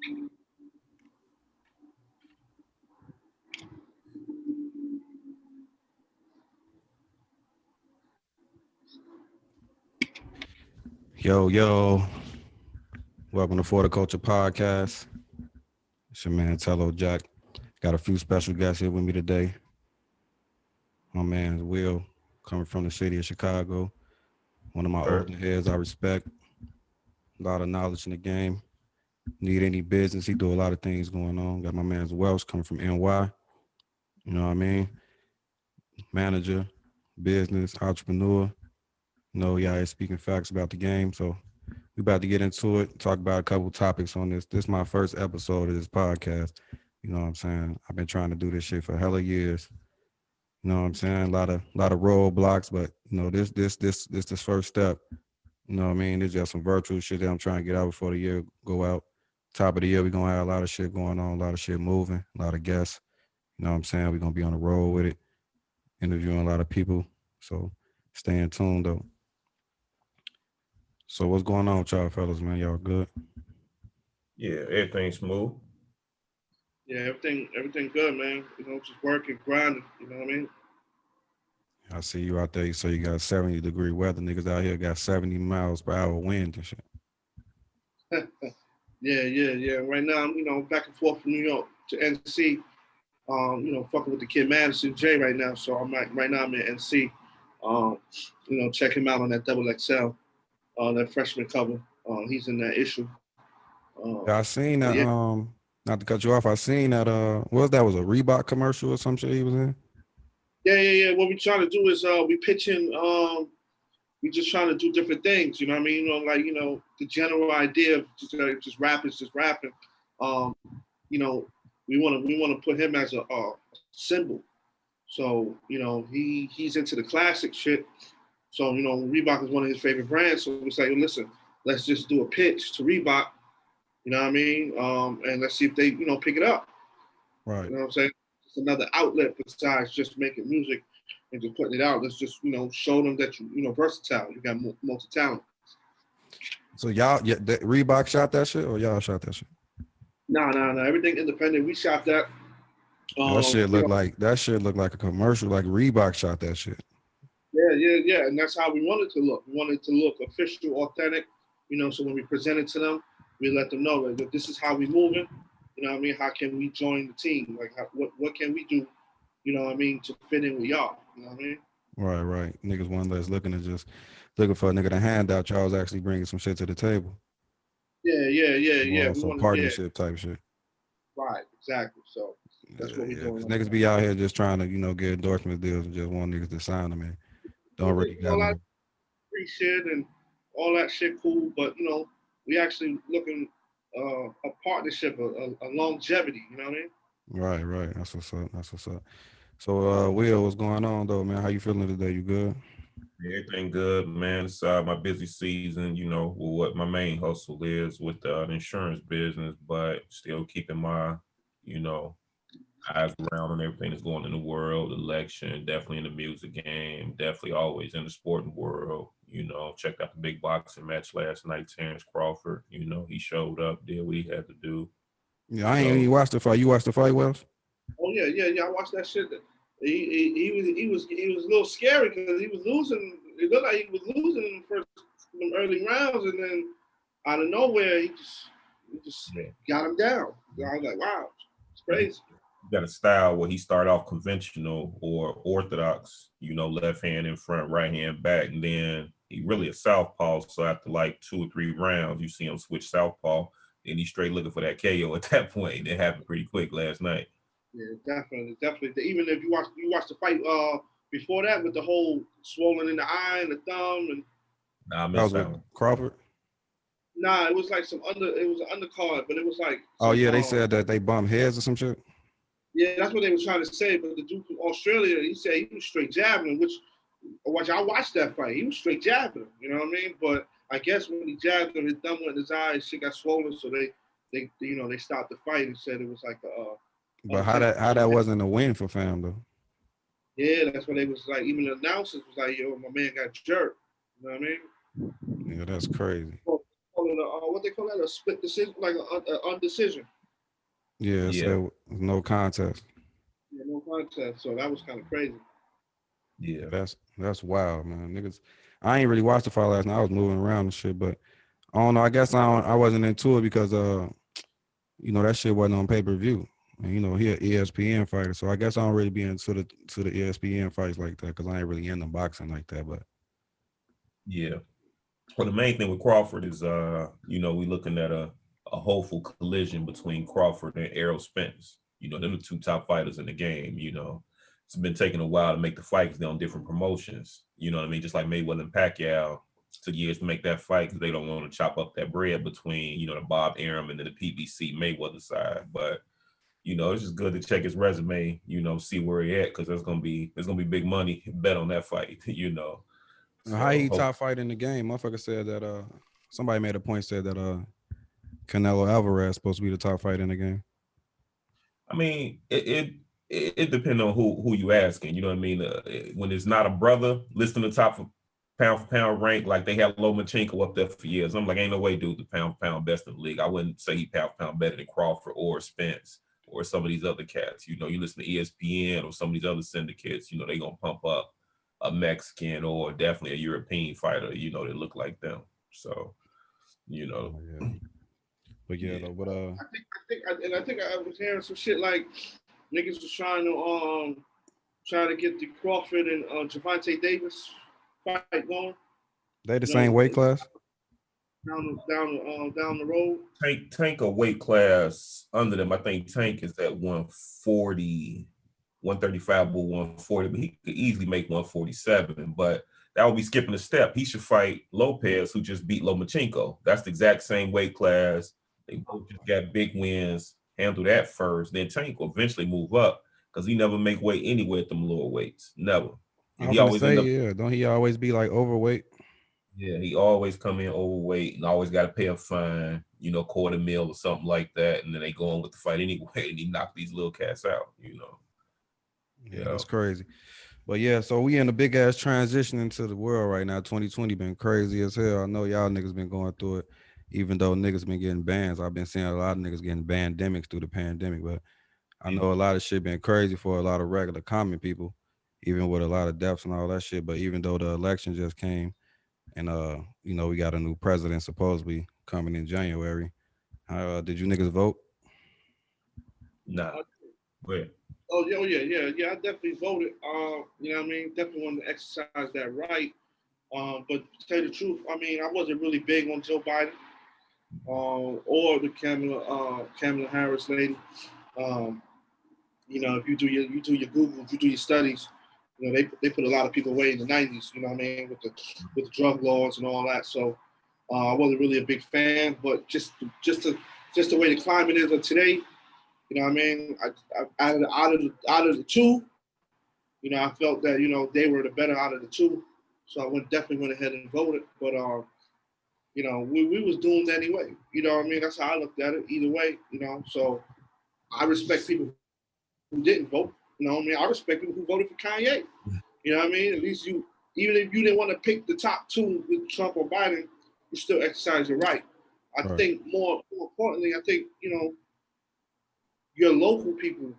Yo, welcome to For the Culture Podcast. It's your man Tello Jack. Got a few special guests here with me today. My man Will, coming from the city of Chicago. One of my older heads I respect. A lot of knowledge in the game. Need any business, he do a lot of things going on. Got my man's Welsh coming from NY. You know what I mean? Manager, business, entrepreneur. Y'all is speaking facts about the game. So we about to get into it, talk about a couple topics on this. This is my first episode of this podcast. You know what I'm saying? I've been trying to do this shit for hella years. You know what I'm saying? A lot of roadblocks, but this first step. You know what I mean? There's just some virtual shit that I'm trying to get out before the year go out. Top of the year, we're gonna have a lot of shit going on, a lot of shit moving, a lot of guests. You know what I'm saying? We're gonna be on the road with it, interviewing a lot of people. So stay tuned though. So what's going on with y'all fellas, man? Y'all good? Yeah, everything's smooth. Yeah, everything good, man. Just working, grinding. You know what I mean? I see you out there. So you got 70-degree weather. Niggas out here got 70 miles per hour wind and shit. Yeah. Right now, I'm, back and forth from New York to NC. Fucking with the kid Madison J right now. So right now I'm in NC. Check him out on that double XL, that freshman cover. He's in that issue. I seen that. Yeah. Not to cut you off. I seen that. Was a Reebok commercial or some shit he was in? Yeah. What we trying to do is we pitching. We just trying to do different things. You know what I mean? The general idea of just rapping. We want to put him as a symbol. So he's into the classic shit. So Reebok is one of his favorite brands. So we say, listen, let's just do a pitch to Reebok. You know what I mean? And let's see if they pick it up. Right. You know what I'm saying? It's another outlet besides just making music and just putting it out. Let's just show them that you versatile. You got multi-talent. So y'all, Reebok shot that shit, or y'all shot that shit? No. Everything independent. We shot that. That shit looked like a commercial. Like Reebok shot that shit. Yeah. And that's how we wanted to look. We wanted to look official, authentic. So when we present it to them, we let them know that this is how we moving. You know what I mean? How can we join the team? Like, what can we do? You know what I mean? To fit in with y'all. You know what I mean? Right. Niggas one that's looking for a nigga to hand out. Y'all was actually bringing some shit to the table. Yeah. Some partnership type shit. Right, exactly. So that's what we doing. Niggas be out here just trying to, get endorsement deals and just want niggas to sign them in. Don't really got no free shit and all that shit cool, but we actually looking a partnership, a longevity, you know what I mean? Right. That's what's up. So Will, what's going on though, man? How you feeling today? You good? Everything good, man. It's my busy season, with what my main hustle is with the insurance business, but still keeping my, eyes around on everything that's going in the world, election, definitely in the music game, definitely always in the sporting world. Checked out the big boxing match last night, Terrence Crawford. He showed up, did what he had to do. Yeah, I ain't even watched the fight. You watched the fight, Wells? Oh yeah. I watched that shit. He was a little scary because he was losing. It looked like he was losing in the first early rounds, and then out of nowhere he just got him down. I was like, wow, it's crazy. Got a style where he started off conventional or orthodox, left hand in front, right hand back, and then he really a southpaw. So after like 2 or 3 rounds, you see him switch southpaw, and he's straight looking for that KO at that point. It happened pretty quick last night. Yeah, definitely. Even if you watch the fight before that with the whole swollen in the eye and the thumb and. Nah, I missed that one. Crawford. Nah, it was like it was an undercard, but it was like. Oh yeah, they said that they bumped heads or some shit. Yeah, that's what they were trying to say. But the dude from Australia, he said he was straight jabbing him, I watched that fight. He was straight jabbing him, you know what I mean? But I guess when he jabbed him, his thumb went in his eye, shit got swollen, so they stopped the fight and said it was like But how that wasn't a win for fam though? Yeah, that's what they was like. Even the announcers was like, "Yo, my man got jerked." You know what I mean? Yeah, that's crazy. What they call that, a split decision, like an undecision. Yeah, Yeah. so no contest. Yeah, no contest. So that was kind of crazy. Yeah. That's wild, man. Niggas, I ain't really watched the fight last night. I was moving around and shit, but I don't know. I guess I wasn't into it because you know, that shit wasn't on pay-per-view. And you know, he an ESPN fighter, so I guess I don't really be into the ESPN fights like that because I ain't really into boxing like that. But Yeah. Well, the main thing with Crawford is, you know, we looking at a hopeful collision between Crawford and Errol Spence. You know, they're the two top fighters in the game. You know, it's been taking a while to make the fight because they're on different promotions. You know what I mean? Just like Mayweather and Pacquiao took years to make that fight because they don't want to chop up that bread between, you know, the Bob Arum and then the PBC Mayweather side. But you know, it's just good to check his resume. You know, see where he at because there's gonna be big money bet on that fight. You know. how he So top fight in the game? Motherfucker said that somebody made a point said that Canelo Alvarez supposed to be the top fight in the game. I mean, it depends on who you asking. You know what I mean? When it's not a brother listing the top for pound rank, like they had Lomachenko up there for years. I'm like, ain't no way, dude, the pound for pound best in the league. I wouldn't say he pound for pound better than Crawford or Spence or some of these other cats. You know, you listen to ESPN or some of these other syndicates. You know, they gonna pump up a Mexican or definitely a European fighter. You know, that look like them. So, you know, Yeah. But yeah, Yeah. though, but I think I was hearing some shit like niggas was trying to get the Crawford and Javante Davis fight going. they the You same know, weight class. down the road. Tank a weight class under them. I think Tank is at 140, 135 or 140, but he could easily make 147. But that would be skipping a step. He should fight Lopez, who just beat Lomachenko. That's the exact same weight class. They both just got big wins. Handle that first. Then Tank will eventually move up because he never make weight anywhere at them lower weights. Never. I And was he gonna always say, end up. yeah, don't he always be like overweight? Yeah, he always come in overweight and always got to pay a fine, you know, $250,000 or something like that, and then they go on with the fight anyway, and he knocked these little cats out, you know. Yeah, that's crazy. But yeah, so we in a big ass transition into the world right now. 2020 been crazy as hell. I know y'all niggas been going through it, even though niggas been getting bans. I've been seeing a lot of niggas getting pandemics through the pandemic, but I know a lot of shit been crazy for a lot of regular common people, even with a lot of deaths and all that shit. But even though the election just came and you know, we got a new president supposedly coming in January. Did you niggas vote? Nah, but Yeah. I definitely voted. You know what I mean? Definitely wanted to exercise that right. But to tell you the truth, I mean, I wasn't really big on Joe Biden or the Kamala Harris lady. Um, you know, if you do your Google, if you do your studies, you know, they put a lot of people away in the '90s. You know what I mean, with the drug laws and all that. So I wasn't really a big fan, but just the way the climate is of today, you know what I mean. Out of the two, you know, I felt that they were the better out of the two, so I definitely went ahead and voted. But you know, we was doomed anyway. You know what I mean? That's how I looked at it. Either way, you know. So I respect people who didn't vote. You know what I mean? I respect people who voted for Kanye. You know what I mean? At least even if you didn't want to pick the top two with Trump or Biden, you still exercise your right. I think more importantly, I think, your local people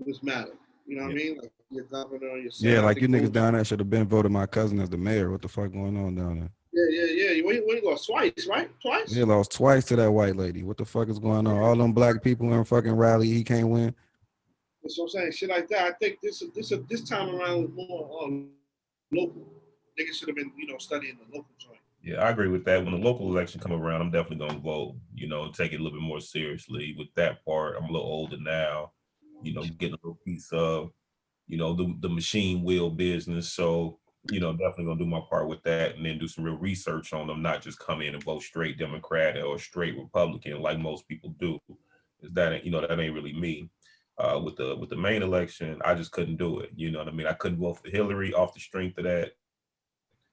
was matter. You know what I mean? Like your governor, your senator. Yeah, like you niggas down there should have been voted my cousin as the mayor. What the fuck going on down there? Yeah. You lost twice, right? Twice? He lost twice to that white lady. What the fuck is going on? All them black people in fucking rally, he can't win. That's what I'm saying. Shit like that. I think this time around more local. Niggas should have been, studying the local joint. yeah, I agree with that. When the local election come around, I'm definitely gonna vote. You know, take it a little bit more seriously. With that part, I'm a little older now. You know, getting a little piece of, you know, the machine wheel business. So, you know, definitely gonna do my part with that, and then do some real research on them, not just come in and vote straight Democrat or straight Republican like most people do. Is that, you know, that ain't really me. With the main election, I just couldn't do it. You know what I mean? I couldn't vote for Hillary off the strength of that.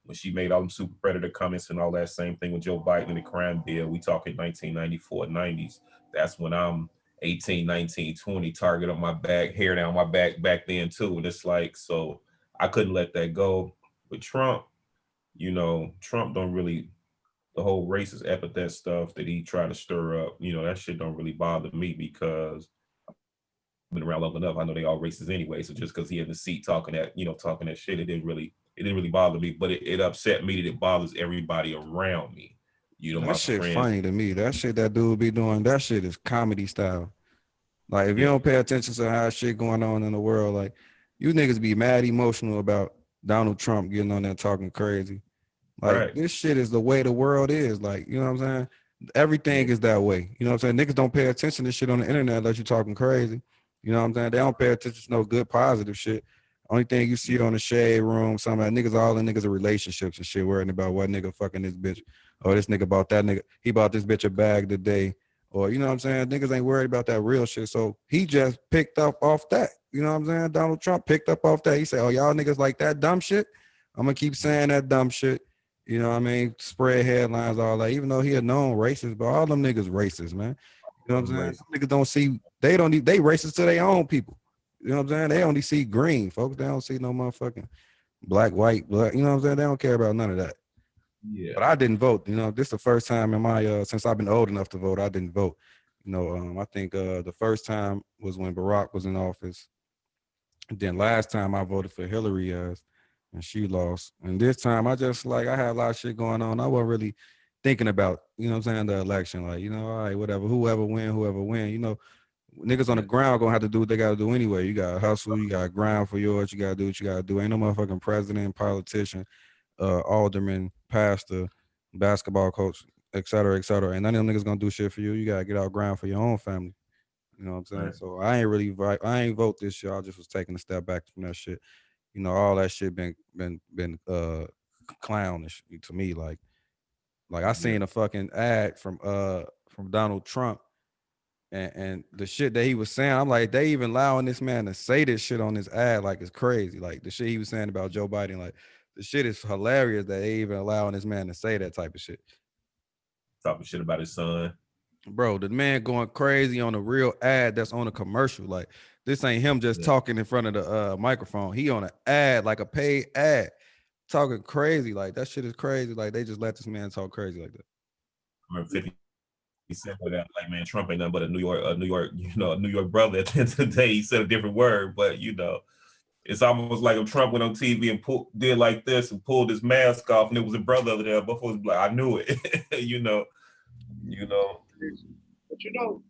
When she made all them super predator comments and all that, same thing with Joe Biden and the crime bill. We talking 1994, 90s. That's when I'm 18, 19, 20, target on my back, hair down my back then too. And it's like, so I couldn't let that go. With Trump, you know, Trump don't really the whole racist epithet stuff that he tried to stir up, that shit don't really bother me because I've been around long enough. I know they all racist anyway. So just because he in the seat talking that shit, it didn't really bother me. But it upset me that it bothers everybody around me. That My shit friends. funny to me. That shit that dude be doing, that shit is comedy style. Like, if you Yeah. don't pay attention to how shit going on in the world, like, you niggas be mad emotional about Donald Trump getting on there talking crazy. Like, Right. this shit is the way the world is. Like, you know what I'm saying? Everything Yeah. is that way. You know what I'm saying? Niggas don't pay attention to shit on the internet unless you talking crazy. You know what I'm saying? They don't pay attention to no good positive shit. Only thing you see on the shade room, some of that niggas, all the niggas are relationships and shit, worrying about what nigga fucking this bitch. Or this nigga bought that nigga. He bought this bitch a bag today. Or, you know what I'm saying? Niggas ain't worried about that real shit. So he just picked up off that. You know what I'm saying? Donald Trump picked up off that. He said, oh, y'all niggas like that dumb shit? I'm going to keep saying that dumb shit. You know what I mean? Spread headlines, all that. Even though he a known racist, but all them niggas racist, man. You know what I'm saying? Some niggas don't see, they racist to their own people. You know what I'm saying? They only see green, folks. They don't see no motherfucking black, white, black. You know what I'm saying? They don't care about none of that. Yeah. But I didn't vote. You know, this is the first time in my since I've been old enough to vote, I didn't vote. You know, I think the first time was when Barack was in office. And then last time I voted for Hillary and she lost. And this time I just I had a lot of shit going on. I wasn't really thinking about, you know what I'm saying, the election. Like, you know, all right, whatever, whoever win. You know, niggas on the ground gonna have to do what they gotta do anyway. You gotta hustle, you gotta grind for yours, you gotta do what you gotta do. Ain't no motherfucking president, politician, alderman, pastor, basketball coach, et cetera, et cetera. And none of them niggas gonna do shit for you. You gotta get out grind for your own family. You know what I'm saying? Right. So I ain't vote this year. I just was taking a step back from that shit. You know, all that shit been clownish to me. Like I seen a fucking ad from Donald Trump and the shit that he was saying. I'm like, they even allowing this man to say this shit on this ad, like it's crazy. Like the shit he was saying about Joe Biden, like the shit is hilarious that they even allowing this man to say that type of shit. Talking shit about his son. Bro, the man going crazy on a real ad that's on a commercial. Like this ain't him just talking in front of the microphone. He on an ad, like a paid ad, talking crazy. Like that shit is crazy. Like they just let this man talk crazy like that. I remember 50 Cent with that, like, man, Trump ain't nothing but a New York, a New York brother. At the end of the day, he said a different word, but it's almost like if Trump went on TV and did like this and pulled his mask off, and it was a brother over there. Before it was like, I knew it. you know. But with Joe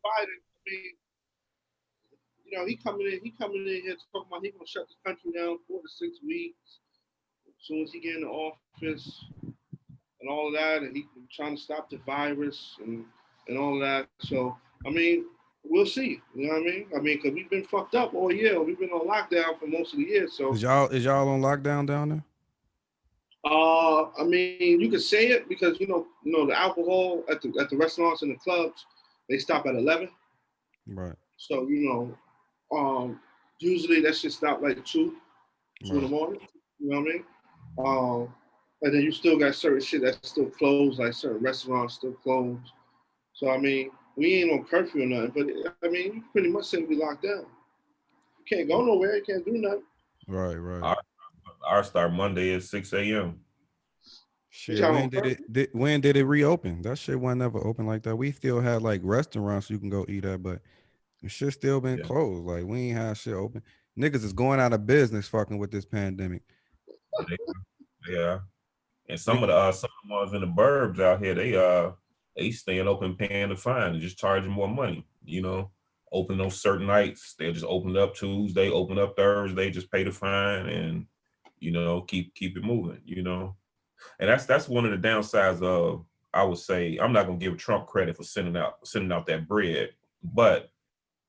Biden, I mean, he coming in here talking about he gonna shut the country down 4 to 6 weeks as soon as he get in the office and all of that, and he trying to stop the virus and all of that. So I mean, we'll see. You know what I mean? Because we've been fucked up all year. We've been on lockdown for most of the year. So is y'all on lockdown down there? I mean, you could say it because the alcohol at the restaurants and the clubs, they stop at 11. Right. So usually that should stop like 2 in the morning. You know what I mean? And then you still got certain shit that's still closed, like certain restaurants still closed. So I mean, we ain't on curfew or nothing, but I mean, you pretty much say we locked down. You can't go nowhere. You can't do nothing. Right. Our start Monday at 6 a.m. Shit, when did it reopen? That shit wasn't never open like that. We still had like restaurants you can go eat at, but the shit still been closed. Like we ain't had shit open. Niggas is going out of business fucking with this pandemic. Yeah. And some of the ones in the burbs out here, they staying open, paying the fine, and just charging more money. Open on certain nights. They'll just open up Tuesday, open up Thursday, just pay the fine, and keep it moving. And that's one of the downsides of, I would say, I'm not gonna give Trump credit for sending out that bread, but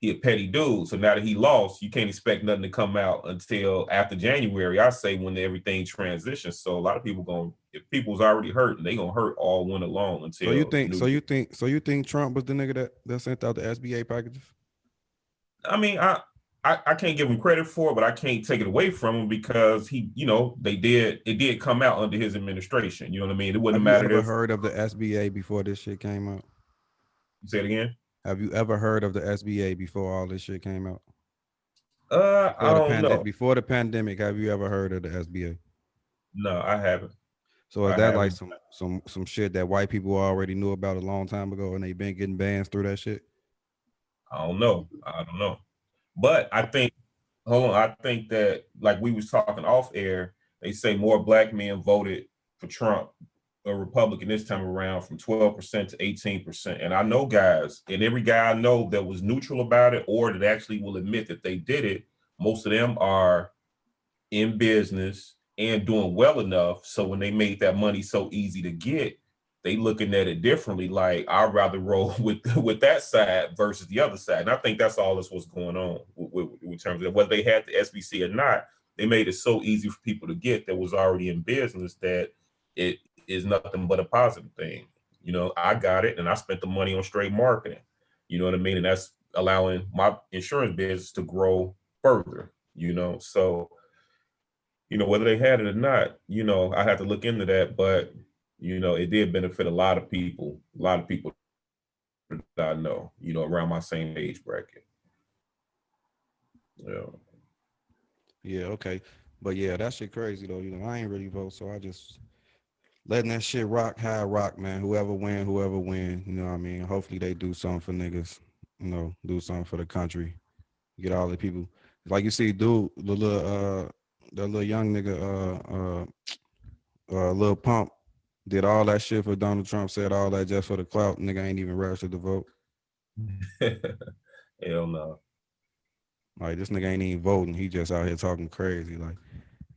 he a petty dude. So now that he lost, you can't expect nothing to come out until after January, I say, when everything transitions. So a lot of people if people's already hurting, they gonna hurt all winter long until. So you think Trump was the nigga that sent out the SBA packages? I mean, I can't give him credit for it, but I can't take it away from him because it did come out under his administration. You know what I mean? It wouldn't matter. Have you ever heard of the SBA before this shit came out? Say it again. Have you ever heard of the SBA before all this shit came out? I don't know. Before the pandemic, have you ever heard of the SBA? No, I haven't. So is I that like haven't. some shit that white people already knew about a long time ago and they been getting bans through that shit? I don't know. I don't know. But I think, hold on, I think that like we was talking off air, they say more black men voted for Trump, a Republican this time around, from 12% to 18%. And I know guys, and every guy I know that was neutral about it or that actually will admit that they did it, most of them are in business and doing well enough. So when they made that money so easy to get, they looking at it differently. Like I'd rather roll with that side versus the other side. And I think that's all that's what's going on in terms of whether they had the SBC or not. They made it so easy for people to get that was already in business that it is nothing but a positive thing. You know, I got it and I spent the money on straight marketing. You know what I mean? And that's allowing my insurance business to grow further, you know. So whether they had it or not, I had to look into that, but it did benefit a lot of people that I know, around my same age bracket. Yeah. Yeah, okay. But yeah, that shit crazy though. I ain't really vote, so I just letting that shit rock, high rock, man. Whoever win. You know what I mean? Hopefully they do something for niggas. Do something for the country. Get all the people. Like you see, dude, the little young nigga, Lil Pump, did all that shit for Donald Trump, said all that just for the clout. Nigga ain't even registered to vote. Hell no. Like this nigga ain't even voting. He just out here talking crazy. Like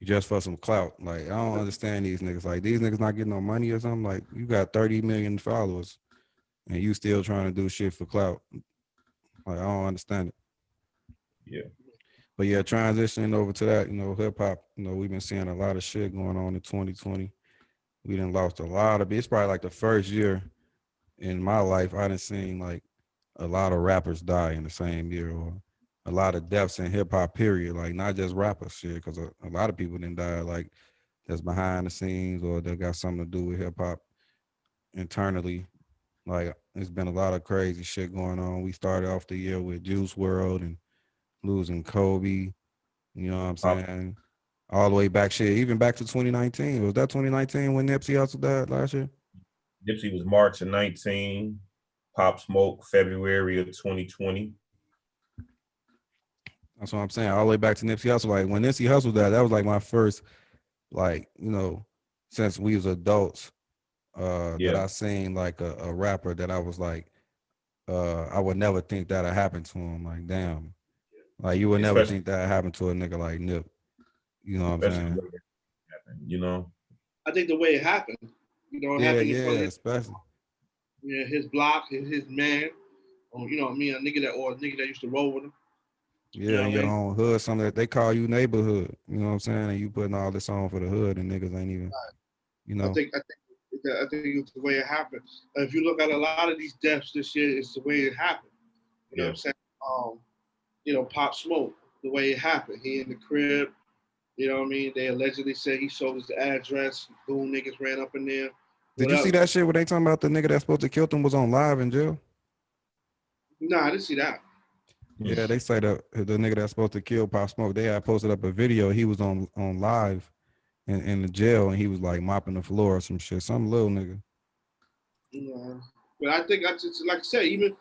just for some clout. Like I don't understand these niggas. Like these niggas not getting no money or something. Like you got 30 million followers and you still trying to do shit for clout. Like I don't understand it. Yeah. But yeah, transitioning over to that, hip hop, we've been seeing a lot of shit going on in 2020. We done lost a lot of it. It's probably like the first year in my life I done seen like a lot of rappers die in the same year, or a lot of deaths in hip hop period. Like not just rappers shit, because a lot of people didn't die like that's behind the scenes or that got something to do with hip hop internally. Like there's been a lot of crazy shit going on. We started off the year with Juice World and losing Kobe. You know what I'm saying? All the way back shit, even back to 2019. Was that 2019 when Nipsey Hussle died last year? Nipsey was March of 19, Pop Smoke February of 2020. That's what I'm saying. All the way back to Nipsey Hussle. Like when Nipsey Hussle died, that was like my first, like, since we was adults, that I seen like a rapper that I was like, I would never think that'd happen to him. Like, damn. Like you would never think that happened to a nigga like Nip. You know what I'm saying? I think the way it happened, it happened in front of especially. Yeah, his block, his man, or a nigga that used to roll with him. Yeah, in your own hood, something that they call you neighborhood. You know what I'm saying? And you putting all this on for the hood, and niggas ain't even, I think it's the way it happened. If you look at a lot of these deaths this year, it's the way it happened. You know what I'm saying? Pop Smoke, the way it happened. He in the crib. You know what I mean? They allegedly say he showed us the address. Goon niggas ran up in there. Did you see that shit where they talking about the nigga that's supposed to kill them was on live in jail? Nah, I didn't see that. Yeah, they say the nigga that's supposed to kill Pop Smoke, they had posted up a video. He was on live in the jail and he was like mopping the floor or some shit. Some little nigga. Yeah. But I think I just like I said, even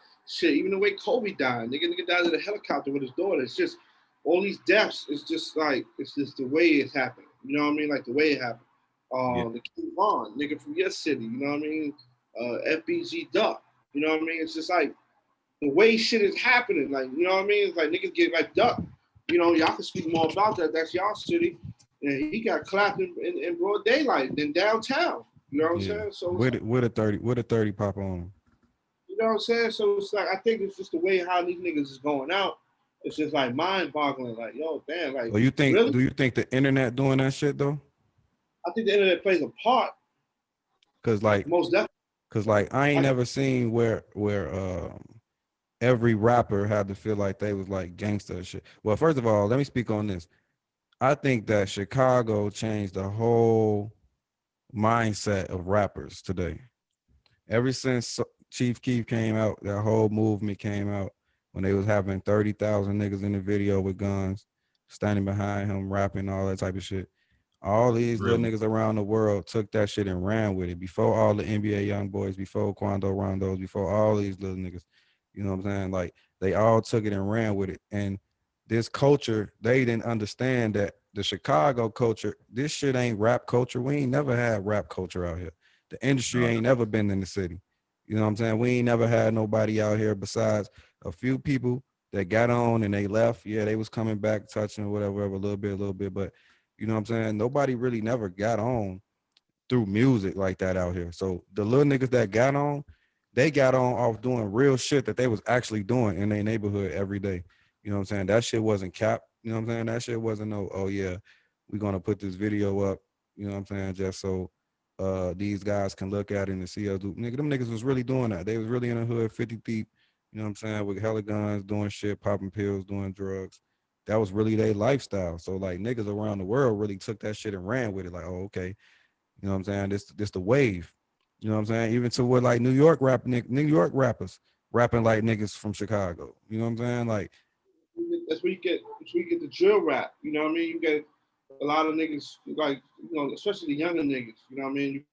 the way Kobe died, nigga died in a helicopter with his daughter. It's just all these deaths. It's just the way it's happening. You know what I mean? Like the way it happened. The King Von, nigga from your city. You know what I mean? FBG Duck. You know what I mean? It's just like the way shit is happening. Like you know what I mean? It's like niggas get like Duck. Y'all can speak more about that. That's y'all city. And he got clapped in broad daylight in downtown. You know what I'm saying? So with a 30 pop on. You know what I'm saying? So it's like I think it's just the way how these niggas is going out. It's just like mind boggling. Like, yo, damn, like do you think the internet doing that shit though? I think the internet plays a part. Cause like most definitely. Cause like I ain't never seen where every rapper had to feel like they was like gangster shit. Well, first of all, let me speak on this. I think that Chicago changed the whole mindset of rappers today. Ever since Chief Keef came out, that whole movement came out when they was having 30,000 niggas in the video with guns, standing behind him, rapping, all that type of shit. All these little Really? niggas around the world took that shit and ran with it. Before all the NBA young boys, before Quando Rondos, before all these little niggas, you know what I'm saying? Like they all took it and ran with it. And this culture, they didn't understand that the Chicago culture, this shit ain't rap culture. We ain't never had rap culture out here. The industry No. ain't never been in the city. You know what I'm saying? We ain't never had nobody out here besides a few people that got on and they left. Yeah, they was coming back, touching whatever, a little bit. But you know what I'm saying? Nobody really never got on through music like that out here. So the little niggas that got on, they got on off doing real shit that they was actually doing in their neighborhood every day. You know what I'm saying? That shit wasn't cap. You know what I'm saying? That shit wasn't no, oh yeah, we're gonna put this video up, you know what I'm saying, just so these guys can look at it and see us do. Nigga, them niggas was really doing that. They was really in the hood, 50 deep, you know what I'm saying, with hella guns, doing shit, popping pills, doing drugs. That was really their lifestyle. So like niggas around the world really took that shit and ran with it. Like, oh, okay, you know what I'm saying? This the wave. You know what I'm saying? Even to what like New York rappers rapping like niggas from Chicago. You know what I'm saying? Like That's where you get the drill rap. You know what I mean? You get a lot of niggas like especially the younger niggas. You know what I mean? You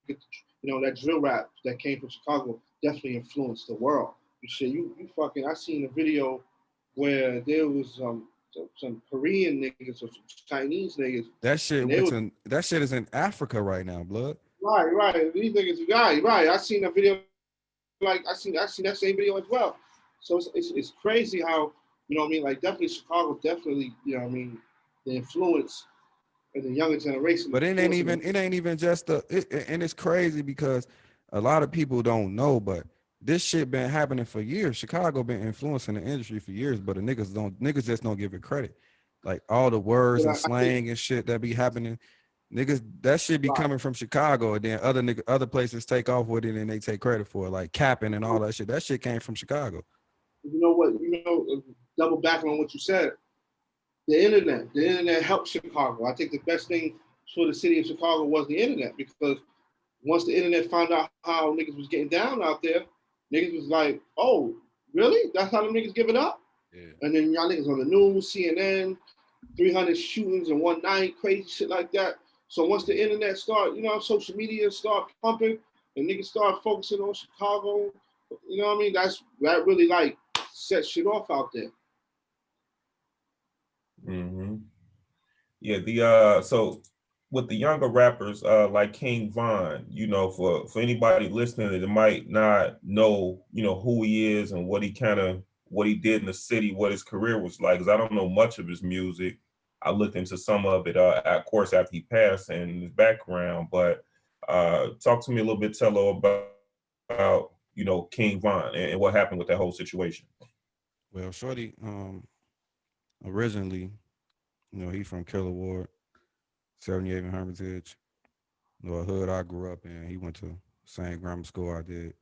get that drill rap that came from Chicago definitely influenced the world. You fucking I seen a video where there was some Korean niggas or some Chinese niggas, that and shit they went was to that shit is in Africa right now, blood. right. These niggas, right. I seen a video like I seen that same video as well. So it's crazy how what I mean. Like definitely Chicago, definitely what I mean. The influence of the younger generation But is influencing. it ain't even just and it's crazy because a lot of people don't know, but this shit been happening for years. Chicago been influencing the industry for years, but the niggas just don't give it credit. Like all the words But and I think slang and shit that be happening, niggas that shit be right. coming from Chicago, and then other places take off with it and they take credit for it, like capping and all that shit. That shit came from Chicago. You know what? Double back on what you said. The internet helped Chicago. I think the best thing for the city of Chicago was the internet because once the internet found out how niggas was getting down out there, niggas was like, oh, really? That's how the niggas give it up? Yeah. And then y'all niggas on the news, CNN, 300 shootings in one night, crazy shit like that. So once the internet start, social media start pumping and niggas start focusing on Chicago, you know what I mean? That really like set shit off out there. Hmm. Yeah, the so with the younger rappers like King Von, for anybody listening that might not know, who he is and what he did in the city, what his career was like, because I don't know much of his music. I looked into some of it, of course, after he passed and his background. But talk to me a little bit, Tello, about King Von and what happened with that whole situation. Well, Shorty, originally, he from Killer Ward, 78 in Hermitage, a hood I grew up in. He went to the same grammar school I did.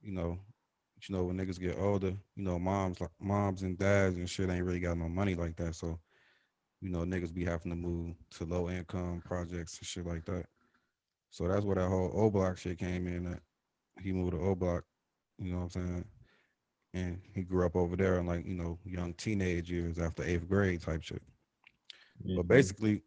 You know, when niggas get older, moms and dads and shit ain't really got no money like that. So, niggas be having to move to low income projects and shit like that. So that's where that whole O Block shit came in. That he moved to O Block, you know what I'm saying? And he grew up over there in like, young teenage years after 8th grade type shit. But Hmm. basically,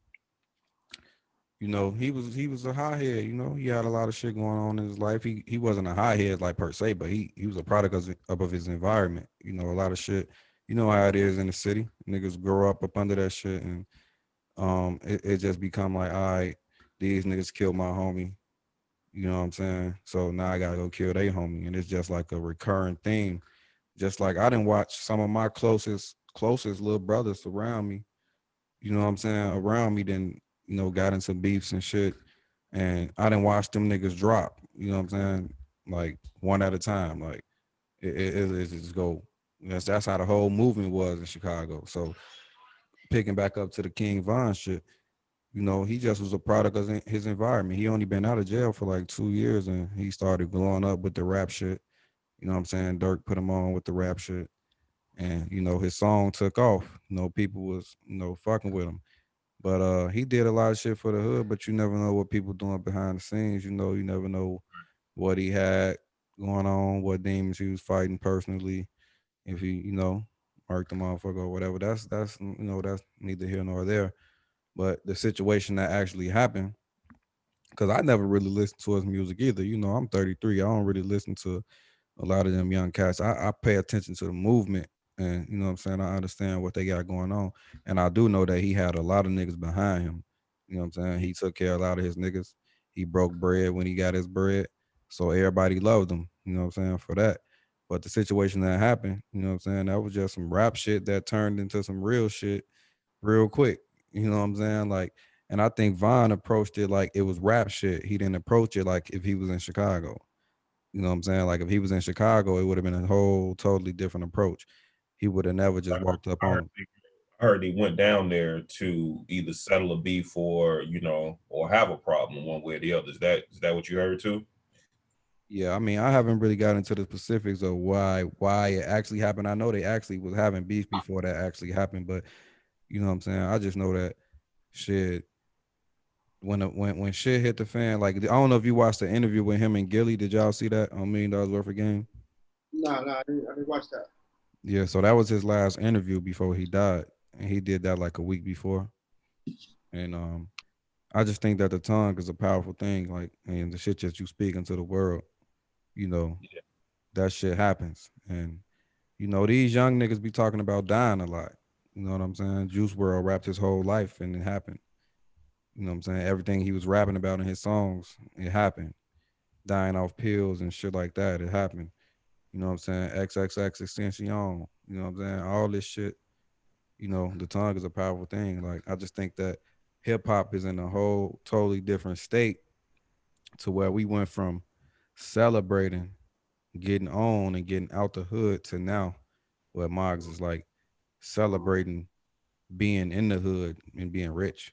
he was a hothead. He had a lot of shit going on in his life. He wasn't a hothead like per se, but he was a product of his environment. A lot of shit. You know how it is in the city. Niggas grow up under that shit, and it just become like, all right, these niggas killed my homie. You know what I'm saying? So now I gotta go kill their homie, and it's just like a recurring theme. Just like I didn't watch some of my closest little brothers around me, you know what I'm saying, around me, then, got into beefs and shit. And I didn't watch them niggas drop, you know what I'm saying? Like one at a time. Like it just go. That's how the whole movement was in Chicago. So picking back up to the King Von shit, he just was a product of his environment. He only been out of jail for like 2 years and he started blowing up with the rap shit. You know what I'm saying? Dirk put him on with the rap shit. And, his song took off. People was, fucking with him. But he did a lot of shit for the hood, but you never know what people doing behind the scenes. You never know what he had going on, what demons he was fighting personally. If he, murked the motherfucker or whatever. That's neither here nor there. But the situation that actually happened, because I never really listened to his music either. You know, I'm 33. I don't really listen to a lot of them young cats. I pay attention to the movement, and you know what I'm saying, I understand what they got going on. And I do know that he had a lot of niggas behind him. You know what I'm saying? He took care of a lot of his niggas. He broke bread when he got his bread. So everybody loved him, you know what I'm saying, for that. But the situation that happened, you know what I'm saying, that was just some rap shit that turned into some real shit real quick. You know what I'm saying? Like, and I think Von approached it like it was rap shit. He didn't approach it like if he was in Chicago. You know what I'm saying? Like if he was in Chicago, it would have been a whole totally different approach. He would have never just walked up I on heard, him. I heard he went down there to either settle a beef or or have a problem one way or the other. Is that what you heard too? Yeah, I mean, I haven't really got into the specifics of why it actually happened. I know they actually was having beef before that actually happened, but you know what I'm saying? I just know that shit when shit hit the fan, like I don't know if you watched the interview with him and Gilly. Did y'all see that on $1 Million Worth of Game? Nah, I didn't watch that. Yeah, so that was his last interview before he died. And he did that like a week before. And I just think that the tongue is a powerful thing, like, and the shit that you speak into the world, you know, Yeah. that shit happens. And you know, these young niggas be talking about dying a lot. You know what I'm saying? Juice World rapped his whole life and it happened. You know what I'm saying? Everything he was rapping about in his songs, it happened. Dying off pills and shit like that, it happened. You know what I'm saying? XXX extension on. You know what I'm saying? All this shit, you know, the tongue is a powerful thing. Like I just think that hip hop is in a whole totally different state to where we went from celebrating, getting on and getting out the hood to now where Moggs is like celebrating being in the hood and being rich.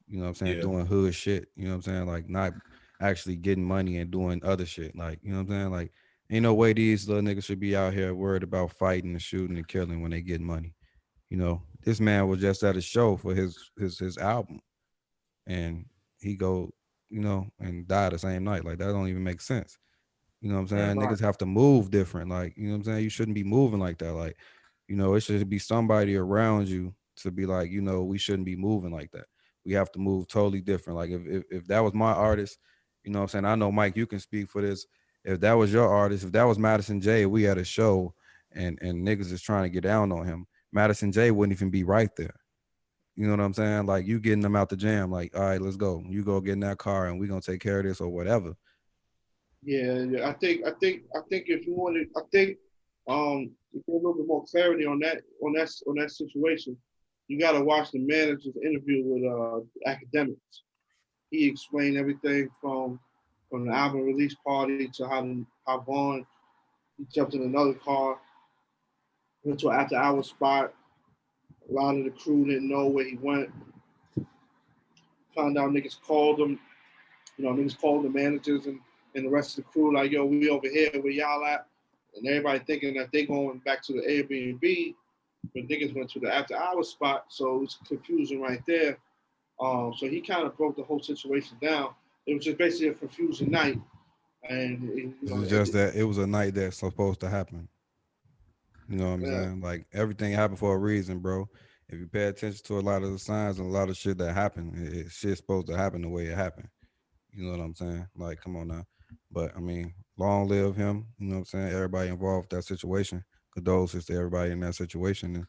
You know what I'm saying? Yeah. Doing hood shit. You know what I'm saying? Like not actually getting money and doing other shit. Like, you know what I'm saying? Like, ain't no way these little niggas should be out here worried about fighting and shooting and killing when they get money. You know, this man was just at a show for his album and he go, you know, and die the same night. Like that don't even make sense. You know what I'm Right. saying? Niggas have to move different. Like, you know what I'm saying? You shouldn't be moving like that. Like, you know, it should be somebody around you to be like, you know, we shouldn't be moving like that. We have to move totally different. Like if that was my artist, you know what I'm saying? I know Mike, you can speak for this. If that was your artist, if that was Madison J, we had a show and niggas is trying to get down on him, Madison J wouldn't even be right there. You know what I'm saying? Like you getting them out the jam, like, all right, let's go. You go get in that car and we gonna take care of this or whatever. Yeah. I think if you wanted, I think to get a little bit more clarity on that situation, you got to watch the manager's interview with academics. He explained everything from the album release party to how Vaughn he jumped in another car, went to an after hour spot. A lot of the crew didn't know where he went. Found out niggas called him. Niggas called the managers and the rest of the crew like, yo, we over here, where y'all at? And everybody thinking that they going back to the Airbnb, but niggas went to the after hour spot, so it was confusion right there. So he kind of broke the whole situation down. It was just basically a confusing night, and It was just that it was a night that's supposed to happen. You know what I'm yeah, saying? Like everything happened for a reason, bro. If you pay attention to a lot of the signs and a lot of shit that happened, shit's supposed to happen the way it happened. You know what I'm saying? Like, come on now. But I mean, long live him. You know what I'm saying? Everybody involved with that situation. Condolences to everybody in that situation. And,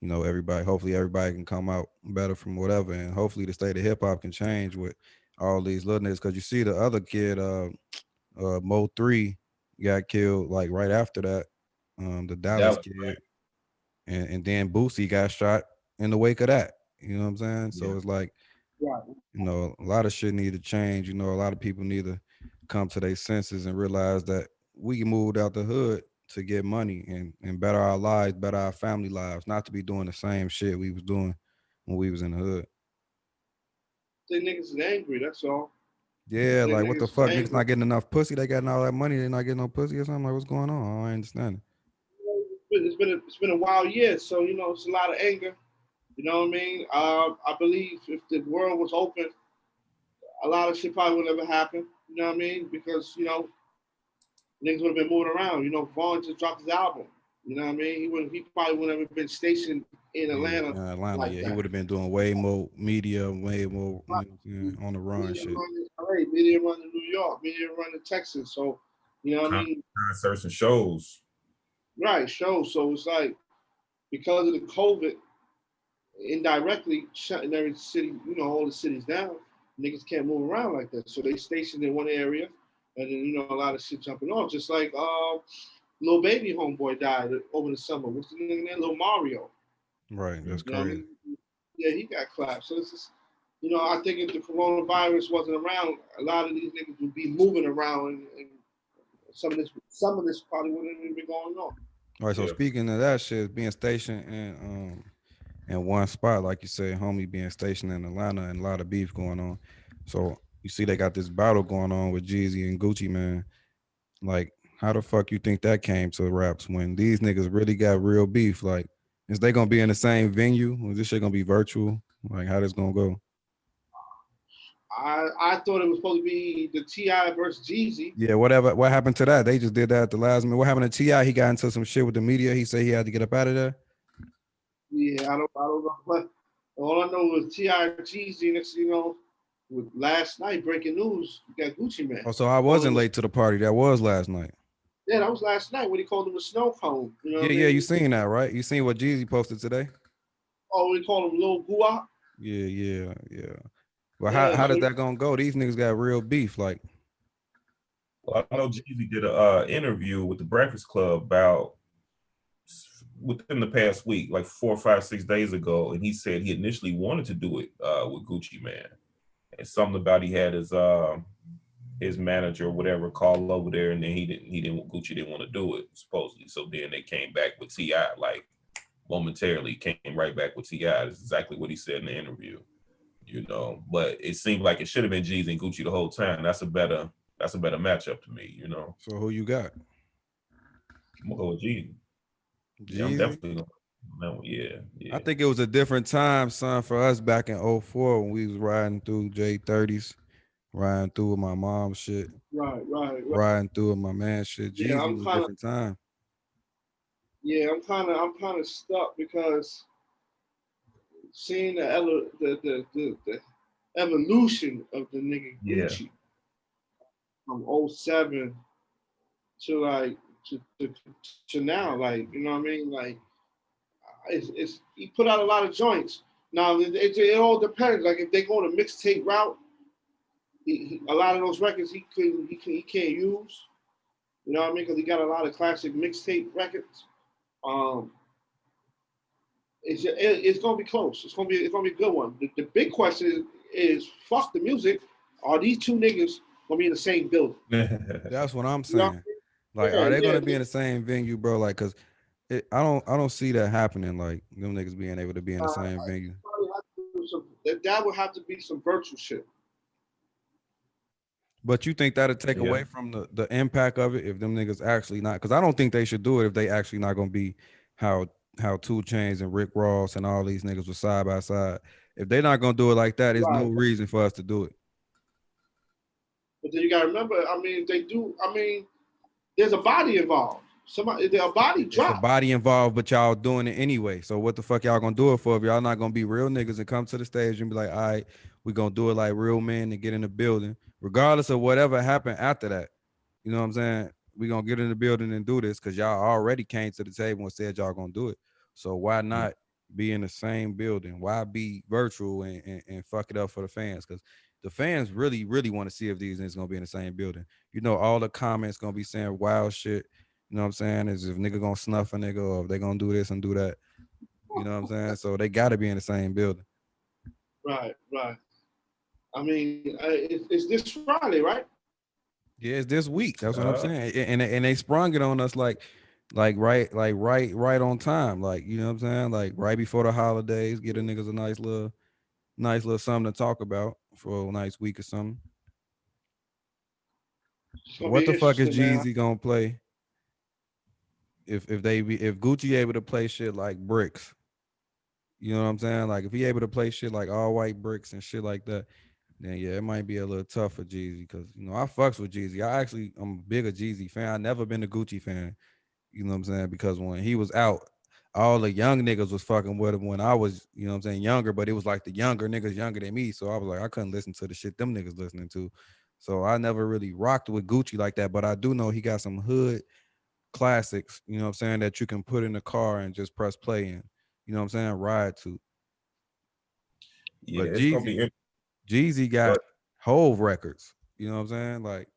you know, everybody, hopefully everybody can come out better from whatever. And hopefully the state of hip hop can change with all these little niggas. Cause you see the other kid, Mo 3 got killed like right after that. The Dallas Dallas, kid. right? And then Boosie got shot in the wake of that. You know what I'm saying? Yeah. So it's like, right. you know, a lot of shit need to change. You know, a lot of people need to come to their senses and realize that we moved out the hood to get money and better our lives, better our family lives, not to be doing the same shit we was doing when we was in the hood. They niggas is angry. That's all. Yeah, They like what the niggas is fuck? Niggas angry. not getting enough pussy. They got all that money. They not getting no pussy or something. Like what's going on? I understand it. It's been a wild year, so it's a lot of anger. You know what I mean? I believe if the world was open, a lot of shit probably would never happen. You know what I mean? Because niggas would have been moving around. Vaughn just dropped his album. You know what I mean? He probably would never been stationed in Yeah, Atlanta Atlanta. like Yeah, he that. would have been doing way more media, way more, you know what I'm saying, on the run Media shit. run in LA, media run in New York, media run in Texas. So, you know what I mean? Concerts and shows. Right, shows. So it's like because of the COVID, indirectly shutting every city, all the cities down. Niggas can't move around like that. So they stationed in one area, and then a lot of shit jumping off. Just like Lil Baby homeboy died over the summer. What's the nigga name? Lil Mario. Right, that's You know what I crazy. mean? Yeah, he got clapped. So it's just, I think if the coronavirus wasn't around, a lot of these niggas would be moving around, and some of this probably wouldn't even be going on. All right, so Yeah. speaking of that shit, being stationed in one spot, like you said, homie being stationed in Atlanta and a lot of beef going on. So you see they got this battle going on with Jeezy and Gucci, man. Like, how the fuck you think that came to raps when these niggas really got real beef? Like, is they gonna be in the same venue? Or is this shit gonna be virtual? Like, how this gonna go? I thought it was supposed to be the Ti versus Jeezy. Yeah, whatever. What happened to that? They just did that at the last minute. What happened to Ti? He got into some shit with the media. He said he had to get up out of there. Yeah, I don't know what. All I know was Ti Jeezy. Next, with last night breaking news, you got Gucci Man. Oh, so I Called wasn't him, late to the party. That was last night. yeah, that was last night when he called him a snow cone. You know Yeah, what I yeah. You mean? seen that, right? You seen what Jeezy posted today? Oh, we called him Lil Guap. Yeah, yeah, yeah. Well, how Yeah, how I did mean, that gonna go? These niggas got real beef. Like, Well, I know Jeezy did a interview with the Breakfast Club about within the past week, like 4, 5, 6 days ago, and he said he initially wanted to do it with Gucci Man, and something about he had his manager or whatever call over there, and then he didn't Gucci didn't want to do it supposedly. So then they came back with Ti, like momentarily came right back with Ti. That's exactly what he said in the interview. But it seemed like it should have been Jeezy and Gucci the whole time. That's a better matchup to me. so who you got? I'm gonna go with Jeezy. Yeah, I'm Jeezy? definitely gonna on that one. Yeah, I yeah. think it was a different time, son, for us back in '04 when we was riding through J30s, riding through with my mom shit, right. riding through with my man shit. Yeah, Jeezy was a different time. I'm kind of stuck because seeing the evolution of the nigga Yeah. Gucci from '07 to like to now, like what I mean, like it's he put out a lot of joints. Now it all depends. Like if they go the mixtape route, a lot of those records he can't use. You know what I mean? Because he got a lot of classic mixtape records. Um, it's gonna be close. It's gonna be a good one. The big question is fuck the music. Are these two niggas gonna be in the same building? That's what I'm You know? saying. Like, Yeah, are they yeah. gonna be in the same venue, bro? Like, cause I don't see that happening. Like them niggas being able to be in the same venue. That would have to be some virtual shit. But you think that'll take Yeah. away from the impact of it if them niggas actually not? Because I don't think they should do it if they actually not gonna be how how Two Chains and Rick Ross and all these niggas were side by side. If they're not gonna do it like that, there's no Right. reason for us to do it. But then you gotta remember, I mean, they do. I mean, there's a body involved. There's a body It's a drop. body involved, but y'all doing it anyway. So what the fuck y'all gonna do it for if y'all not gonna be real niggas and come to the stage and be like, all right, we gonna do it like real men and get in the building, regardless of whatever happened after that. You know what I'm saying? We gonna get in the building and do this because y'all already came to the table and said y'all gonna do it. So why Yeah. not be in the same building? Why be virtual and fuck it up for the fans? Because the fans really, really want to see if these niggas gonna be in the same building. You know, all the comments gonna be saying wild shit. You know what I'm saying? Is if nigga gonna snuff a nigga or if they gonna do this and do that. You know what I'm saying? So they gotta be in the same building. Right. I mean, it's this Friday, right? Yeah, it's this week. That's what I'm Uh, saying. And they sprung it on us right on time. Like, you know what I'm saying? Like right before the holidays, get a niggas a nice little something to talk about for a nice week or something. It's gonna What be the fuck is interesting, man. Jeezy gonna play if Gucci able to play shit like bricks? You know what I'm saying? Like if he able to play shit like all white bricks and shit like that, then yeah, it might be a little tough for Jeezy because I fucks with Jeezy. I'm a bigger Jeezy fan. I never been a Gucci fan. You know what I'm saying? Because when he was out, all the young niggas was fucking with him when I was, you know what I'm saying, younger, but it was like the younger niggas younger than me. So I was like, I couldn't listen to the shit them niggas listening to. So I never really rocked with Gucci like that. But I do know he got some hood classics, you know what I'm saying, that you can put in the car and just press play in. You know what I'm saying? Ride to. Yeah, But it's gonna be Jeezy got whole records. You know what I'm saying? Like,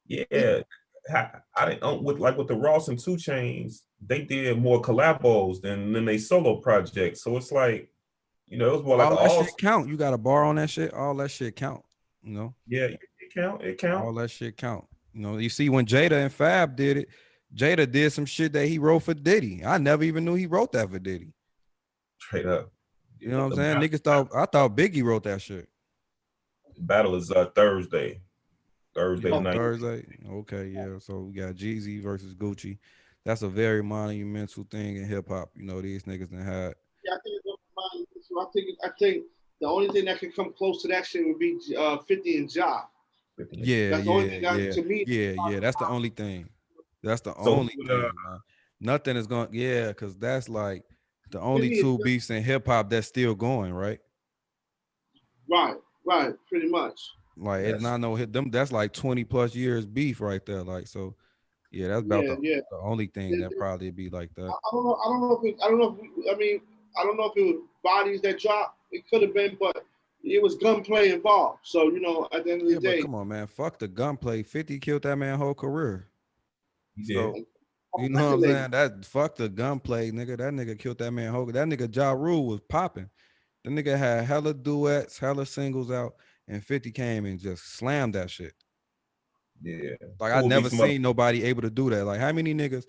yeah. I didn't with the Ross and 2 Chains, they did more collabos than they solo projects. So it's like, it was more like all an that all. shit count. You got a bar on that shit. All that shit count. You know, Yeah, it count. It count. all that shit count. You know, you see when Jada and Fab did it, Jada did some shit that he wrote for Diddy. I never even knew he wrote that for Diddy. Straight up. You know what I'm saying? Niggas I thought Biggie wrote that shit. The battle is Thursday Yeah, night. Thursday. Okay, yeah. So we got Jeezy versus Gucci. That's a very monumental thing in hip hop. You know, these niggas done had. Yeah, I think it's so I think the only thing that can come close to that shit would be 50 and Ja. Yeah, That's the only thing to me. yeah. That's the only thing. That's the So only thing, man. Nothing is going. Yeah, because that's like the only 50 two and beefs in hip hop that's still going, right? right, pretty much. Like it's yes. not no hit them. That's like 20 plus years beef right there. Like so, yeah. That's about Yeah. the only thing that probably be like that. I don't know. I don't know if it was bodies that dropped. It could have been, but it was gunplay involved. So at the end of the Yeah, but day, come on, man. Fuck the gunplay. 50 killed that man whole career. He did. So you know what I'm saying? That fuck the gunplay, nigga. That nigga killed that man whole. That nigga Ja Rule was popping. The nigga had hella duets, hella singles out, and 50 came and just slammed that shit. Yeah. Like Who I would be never some other? seen nobody able to do that. Like how many nigga,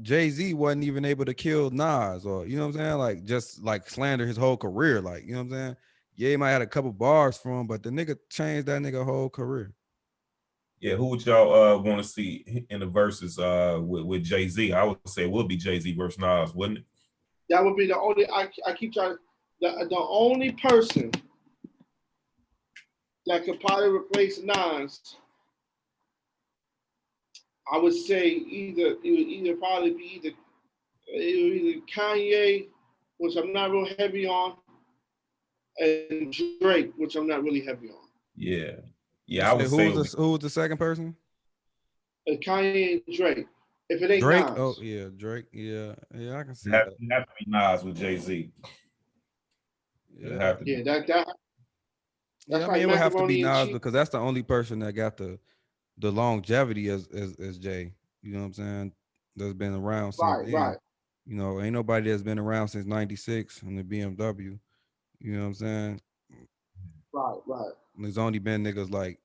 Jay-Z wasn't even able to kill Nas, or you know what I'm saying? Like just like slander his whole career. Like, you know what I'm saying? Yeah, he might have had a couple bars for him, but the nigga changed that nigga whole career. Yeah, who would y'all want to see in the verses with Jay-Z? I would say it would be Jay-Z versus Nas, wouldn't it? that would be the only. I keep trying. The only person that could probably replace Nas, I would say it would either probably be either Kanye, which I'm not real heavy on, and Drake, which I'm not really heavy on. Yeah. You Yeah, I said would say who was the second person? Kanye and Drake. If it ain't Drake. Nas. Oh yeah, Drake. Yeah, I can see it that. have to be Nas with Jay-Z. It have to be. That's I like mean, it would have to be macaroni and Nas cheese. because that's the only person that got the longevity as Jay. You know what I'm saying? That's been around since then. Right. You know, ain't nobody that's been around since '96 in the BMW. You know what I'm saying? Right. There's only been niggas like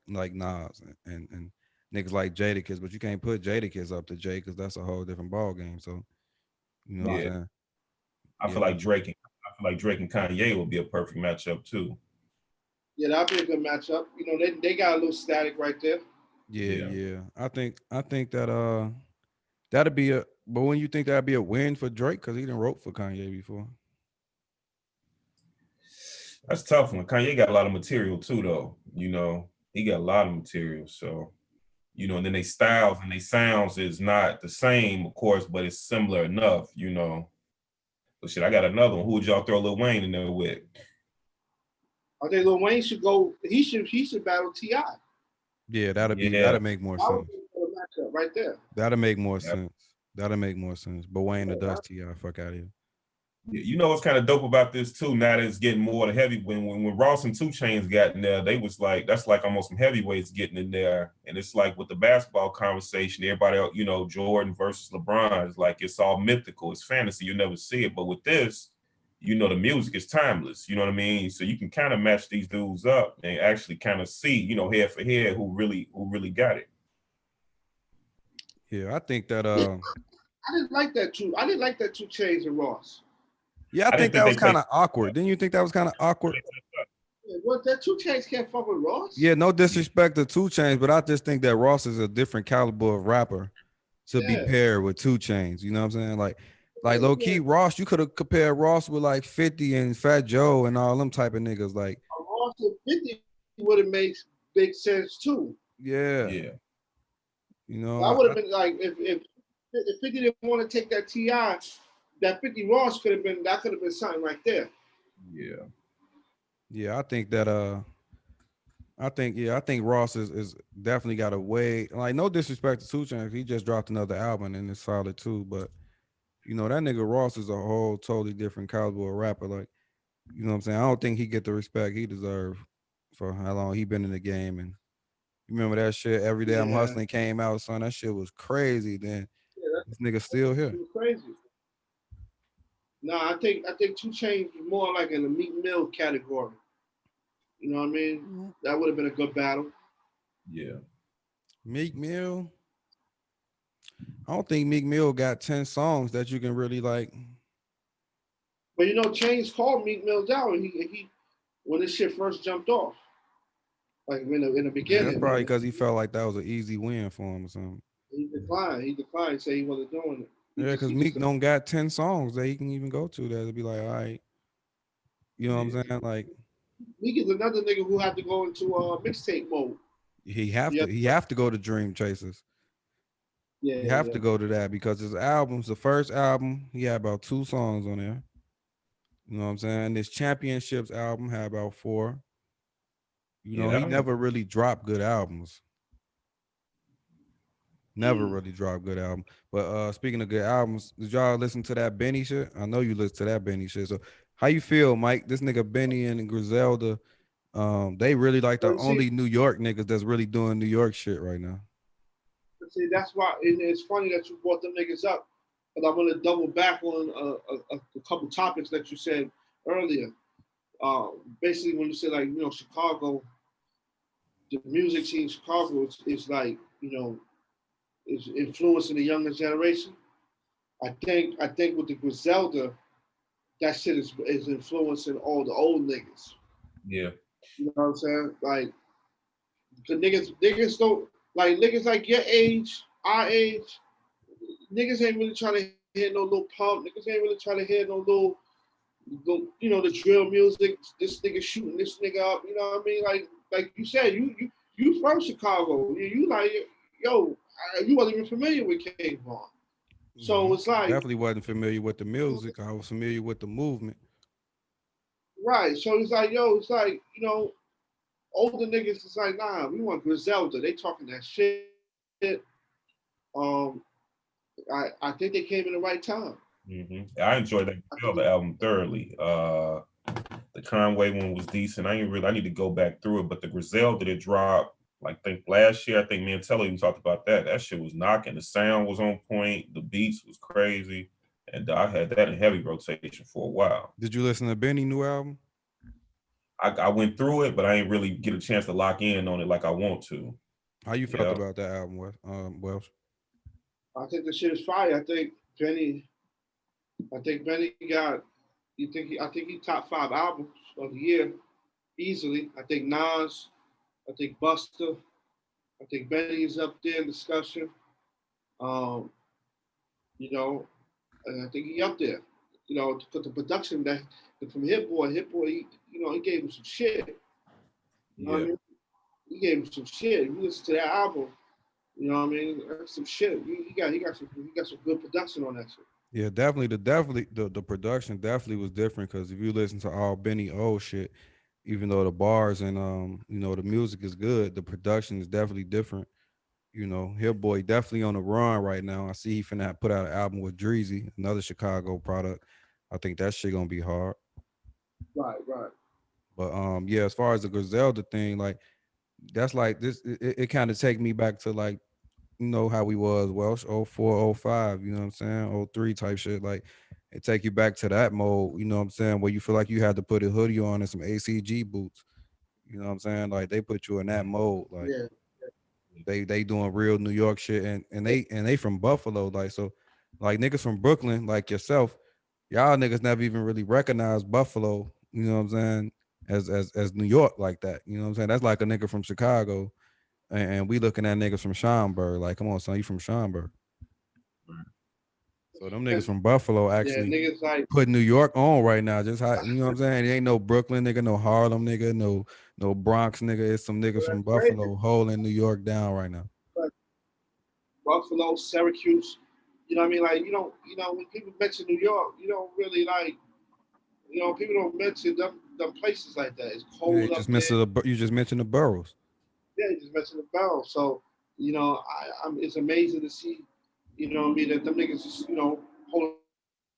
Nas and niggas like Jadakiss, but you can't put Jadakiss up to Jay because that's a whole different ball game. So you know what I'm Yeah. saying? I feel like Drake and Kanye would be a perfect matchup too. Yeah, that'd be a good matchup. They got a little static right there. Yeah. I think that that'd be a. But when you think that'd be a win for Drake because he didn't wrote for Kanye before. That's tough one. Kanye got a lot of material too, though. He got a lot of material. So, and then they styles and they sounds is not the same, of course, but it's similar enough. But shit, I got another one. Who would y'all throw Lil Wayne in there with? I think Lil Wayne should go. He should battle T.I. Yeah, that'll make more That would sense. be a matchup right there. That'll make more sense. That'll make more sense. But Wayne the Dust T.I. fuck out of here. You know what's kind of dope about this too? Now that it's getting more to heavy. When Ross and 2 Chainz got in there, they was like, that's like almost some heavyweights getting in there. And it's like with the basketball conversation, everybody else, Jordan versus LeBron is like it's all mythical, it's fantasy, you never see it. But with this, the music is timeless. You know what I mean? So you can kind of match these dudes up and actually kind of see, head for head who really got it. Yeah, I think that I didn't like that too. I didn't like that 2 Chainz and Ross. Yeah, I think that was kind of awkward. Didn't you think that was kind of awkward? Yeah, what, that 2 Chainz can't fuck with Ross? Yeah, no disrespect to 2 Chainz, but I just think that Ross is a different caliber of rapper to be paired with 2 Chainz. You know what I'm saying? Like low key Ross, you could have compared Ross with like 50 and Fat Joe and all them type of niggas. Like Ross and 50 would have made big sense too. Yeah. You know, I would have been like if 50 didn't want to take that T.I., that 50 Ross could have been something right there. Yeah. yeah, I think Ross is definitely got a way, like, no disrespect to 2 Chainz, he just dropped another album and it's solid too, but you know that nigga Ross is a whole totally different caliber of rapper. Like, you know what I'm saying? I don't think he get the respect he deserve for how long he been in the game. And you remember that shit? Every day I'm Yeah, hustling came out, son. That shit was crazy. Then yeah, this nigga still that here. was crazy. No, I think 2 Chainz was more like in the Meek Mill category. You know what I mean? That would have been a good battle. Yeah. Meek Mill. I don't think Meek Mill got 10 songs that you can really like. But you know, Chainz called Meek Mill down. He when this shit first jumped off, like in the Man, that's beginning, probably because he felt like that was an easy win for him or something. he declined. He declined. Said he wasn't doing it. Yeah, because He just Meek don't got 10 songs that he can even go to that to be like, all right, you know what Yeah. I'm saying? Like, Meek is another nigga who had to go into mixtape mode. he Yeah, have to go to Dream Chasers. You have yeah. to go to that because his albums, the first album, he had about 2 songs on there. You know what I'm saying? This Championships album had about 4. You Yeah. know, he That one, never really dropped good albums. Never Mm. really dropped good album. But speaking of good albums, did y'all listen to that Benny shit? I know you listened to that Benny shit. So how you feel, Mike? This nigga Benny and Griselda, they really like the But only New York niggas that's really doing New York shit right now. see, that's why it's funny that you brought them niggas up. But I'm gonna double back on a couple topics that you said earlier. Basically, when you say like Chicago, the music scene in Chicago is like is influencing the younger generation. I think with the Griselda, that shit is influencing all the old niggas. yeah. You know what I'm saying? Like the niggas don't like niggas like your age, our age. Niggas ain't really trying to hear no little pump. Niggas ain't really trying to hear no the drill music. This nigga shooting this nigga up. You know what I mean? Like you said, you from Chicago. You like yo, you wasn't even familiar with King Von. So No, it's like definitely wasn't familiar with the music. I was familiar with the movement. right. So it's like yo, it's like older niggas is like nah, we want Griselda. They talking that shit. Um, I think they came in the right time. I enjoyed that I think Griselda album thoroughly. The Conway one was decent. I need to go back through it, but the Griselda that dropped, like, I think last year, I think me and Tello even talked about that. That shit was knocking. The sound was on point. The beats was crazy, and I had that in heavy rotation for a while. Did you listen to Benny new album? I went through it, but I ain't really get a chance to lock in on it like I want to. How you felt Yeah, about that album, Welsh? I think the shit is fire. I think Benny got. I think he top 5 albums of the year easily. I think Nas. I think Buster. I think Benny is up there in discussion. Um, you know, and I think he up there. Because the production that from Hit Boy, he gave him some shit. You know what I yeah, mean? He gave him some shit. If you listen to that album, you know what I mean? That's some shit. He got some good production on that shit. Yeah, definitely the production definitely was different because if you listen to all Benny old shit, even though the bars and the music is good, the production is definitely different. You know, Hit Boy definitely on the run right now. I see he finna put out an album with Dreezy, another Chicago product. I think that shit gonna be hard. Right, right. But yeah, as far as the Griselda thing, like that's like this, it kind of take me back to like how we was Welsh 04, 05, you know what I'm saying? 03 type shit. Like it take you back to that mode, you know what I'm saying, where you feel like you had to put a hoodie on and some ACG boots. You know what I'm saying? Like they put you in that mode. Like Yeah. they doing real New York shit and they from Buffalo. Like so like niggas from Brooklyn, like yourself, y'all niggas never even really recognize Buffalo, you know what I'm saying, as New York like that. You know what I'm saying? That's like a nigga from Chicago and we looking at niggas from Schaumburg. Like, come on, son, you from Schaumburg. So them niggas from Buffalo Yeah, actually niggas like put New York on right now. Just how you know what I'm saying? It ain't no Brooklyn nigga, no Harlem nigga, no Bronx nigga. It's some niggas from that's crazy. Buffalo holding New York down right now. But Buffalo, Syracuse. You know what I mean? Like, when people mention New York, you don't really like, people don't mention them places like that. It's Yeah, cold up there. you just mentioned the boroughs. Yeah, you just mentioned the barrel. So, it's amazing to see, that them niggas is, holding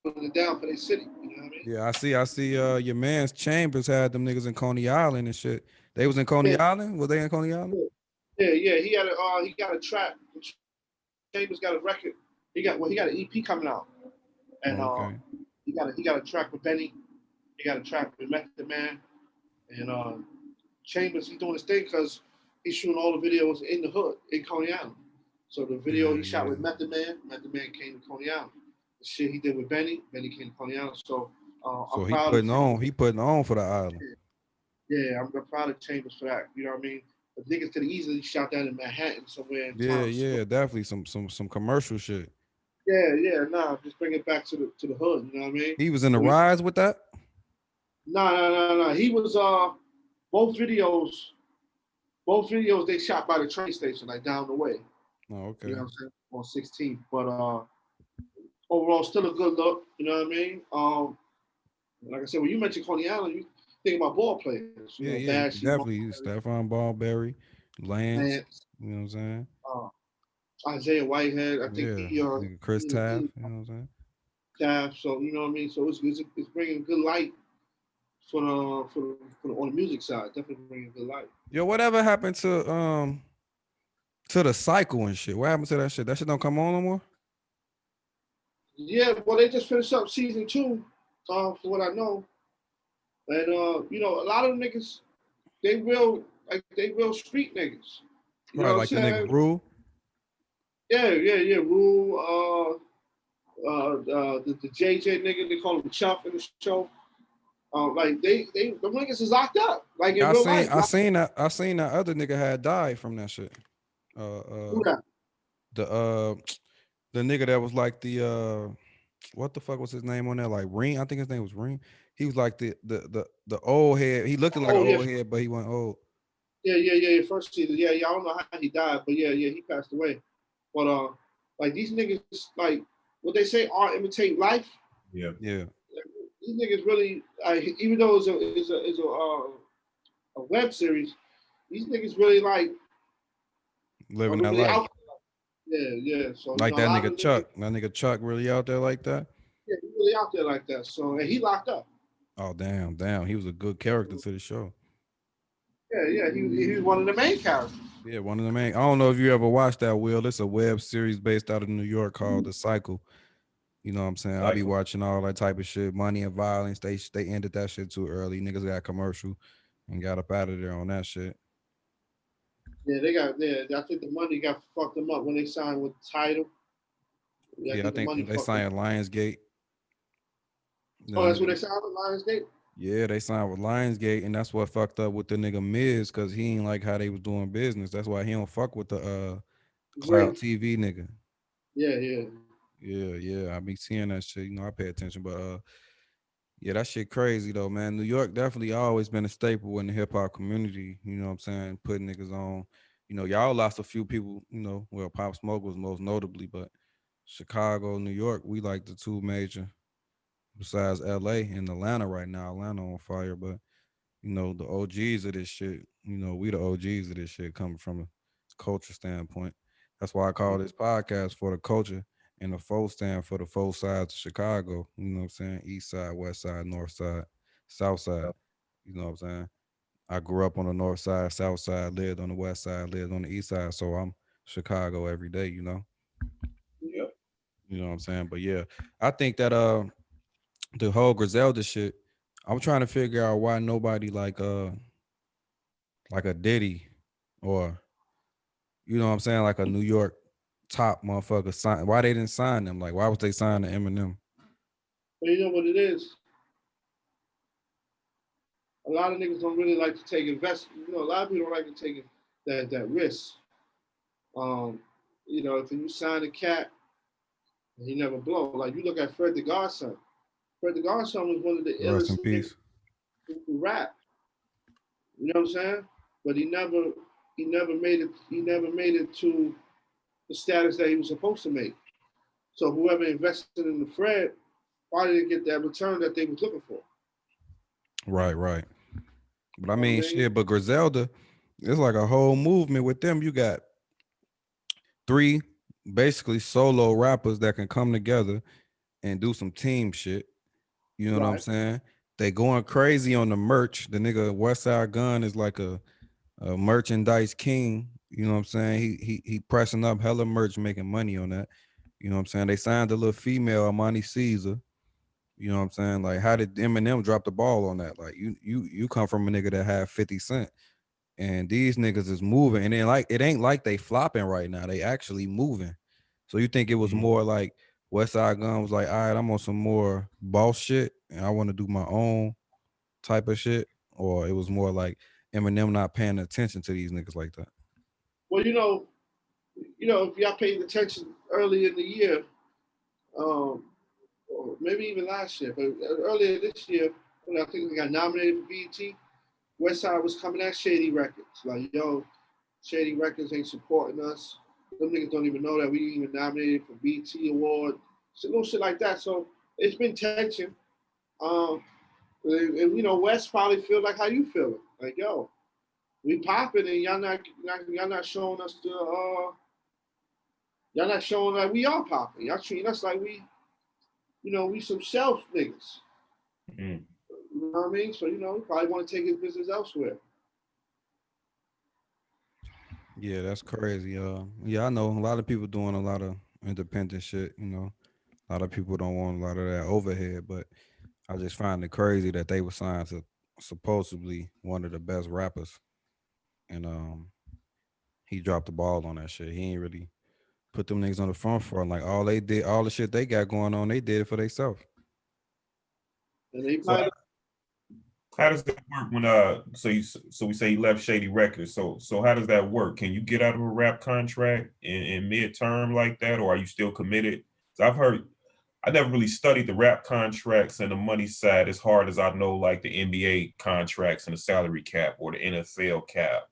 it down for their city. You know what I mean? Yeah, I see your man's Chambers had them niggas in Coney Island and shit. They was in Coney Yeah, Island? Was they in Coney Island? yeah. He got a track. Chambers got a record. He got an EP coming out, and Oh, okay. he got a track with Benny. He got a track with Method Man, and Chambers. He's doing his thing because he's shooting all the videos in the hood in Coney Island. So the video Yeah, he shot yeah. with Method Man came to Coney Island. The shit he did with Benny came to Coney Island. So So I'm he proud of putting on for the island. Yeah, I'm proud of Chambers for that. You know what I mean? The niggas could have easily shot that in Manhattan somewhere in Yeah, town. yeah, definitely some commercial shit. Nah, just bring it back to the hood. You know what I mean? He was in the rise with that? Nah. He was both videos they shot by the train station, like down the way. Oh, okay. You know what I'm saying? On 16th. But overall still a good look, you know what I mean? Like I said, when you mentioned Coney Island, you think about ball players, Yeah, Bash, definitely. Stephon Ballberry, Lance, Lance, you know what I'm saying? Isaiah Whitehead. I think Yeah, nigga Chris he Taft, you know what I'm saying? staff. So you know what I mean. So it's bringing good light for the on the music side. Definitely bringing good light. Yo, whatever happened to the cycle and shit? What happened to that shit? That shit don't come on no more? Yeah, well, they just finished up season 2, for what I know, and a lot of them niggas, they real street niggas. You know Right, what I'm like the nigga saying? Rule. Yeah. Rule, the JJ nigga, they call him Chuff in the show. Like the niggas is locked up, like in real life. I seen that other nigga had died from that shit. Who that? The nigga that was like the what the fuck was his name on there? Like Ring, I think his name was Ring. He was like the old head. He looked like an Oh yeah, old head, but he went old. yeah. First season, yeah. I don't know how he died, but yeah, he passed away. But like these niggas, like what they say, art imitate life. Yeah. These niggas really, even though it's a web series, these niggas really like are Living that really life. out. Yeah. So Like a that lot nigga of Chuck. That nigga Chuck really out there like that? yeah, he really out there like that. So and he locked up. Oh damn. He was a good character to the show. Yeah. He was one of the main characters. Yeah, one of the main. I don't know if you ever watched that, Will. It's a web series based out of New York called The Cycle. You know what I'm saying? I be watching all that type of shit. Money and Violence. They ended that shit too early. Niggas got commercial and got up out of there on that shit. Yeah, they got I think the money got fucked them up when they signed with Title. Yeah, I the money think they fucked them signed up. Lionsgate. Oh, that's what they signed with Lionsgate? Yeah, they signed with Lionsgate, and that's what fucked up with the nigga Miz, cause he ain't like how they was doing business. That's why he don't fuck with the Cloud Great. TV nigga. Yeah. Yeah. I be seeing that shit. You know, I pay attention, but yeah, that shit crazy though, man. New York definitely always been a staple in the hip hop community. You know what I'm saying? Putting niggas on. You know, y'all lost a few people. You know, well, Pop Smoke was most notably, but Chicago, New York, we like the two major. Besides LA and Atlanta right now, Atlanta on fire, but you know, the OGs of this shit, you know, we the OGs of this shit coming from a culture standpoint. That's why I call this podcast For the Culture, and the four stand for the four sides of Chicago. You know what I'm saying? East side, west side, north side, south side. You know what I'm saying? I grew up on the north side, south side, lived on the west side, lived on the east side. So I'm Chicago every day, you know? Yep. You know what I'm saying? But yeah, I think that the whole Griselda shit, I'm trying to figure out why nobody like a Diddy or you know what I'm saying, like a New York top motherfucker sign. Why they didn't sign them? Like why was they signing Eminem? But you know what it is? A lot of niggas don't really like to take investment. A lot of people don't like to take that risk. Um, if you sign a cat and he never blow, like you look at Fred the Godson. Fred the Godson was one of the Rest in illest niggas peace. who rap. You know what I'm saying? But he never made it. He never made it to the status that he was supposed to make. So whoever invested in the Fred probably didn't get that return that they was looking for. Right. But I You know mean, what I mean? shit. But Griselda, it's like a whole movement with them. You got 3 basically solo rappers that can come together and do some team shit. You know what I'm Right. saying? They going crazy on the merch. The nigga Westside Gun is like a merchandise king. You know what I'm saying? He pressing up hella merch, making money on that. You know what I'm saying? They signed a little female, Amani Caesar. You know what I'm saying? Like, how did Eminem drop the ball on that? Like, you come from a nigga that had 50 Cent, and these niggas is moving, and then like it ain't like they flopping right now. They actually moving. So you think it was more like Westside Gun was like, all right, I'm on some more boss shit, and I want to do my own type of shit, or it was more like Eminem not paying attention to these niggas like that? Well, if y'all paid attention early in the year, or maybe even last year, but earlier this year, when I think we got nominated for BET, Westside was coming at Shady Records. Like, yo, Shady Records ain't supporting us. Them niggas don't even know that we even nominated for BET Award. So little shit like that. So it's been tension. And West probably feel like how you feeling. Like, yo, we popping and y'all not showing us y'all not showing that we are popping. Y'all treating us like we some shelf niggas. Mm. You know what I mean? So, we probably want to take his business elsewhere. Yeah, that's crazy. Yeah, I know a lot of people doing a lot of independent shit. A lot of people don't want a lot of that overhead, but I just find it crazy that they were signed to supposedly one of the best rappers, and he dropped the ball on that shit. He ain't really put them niggas on the front for him. Like all they did, all the shit they got going on, they did it for themselves. And they So probably how does that work when so we say you left Shady Records. So how does that work? Can you get out of a rap contract in mid-term like that, or are you still committed? So I never really studied the rap contracts and the money side as hard as I know like the NBA contracts and the salary cap or the NFL cap,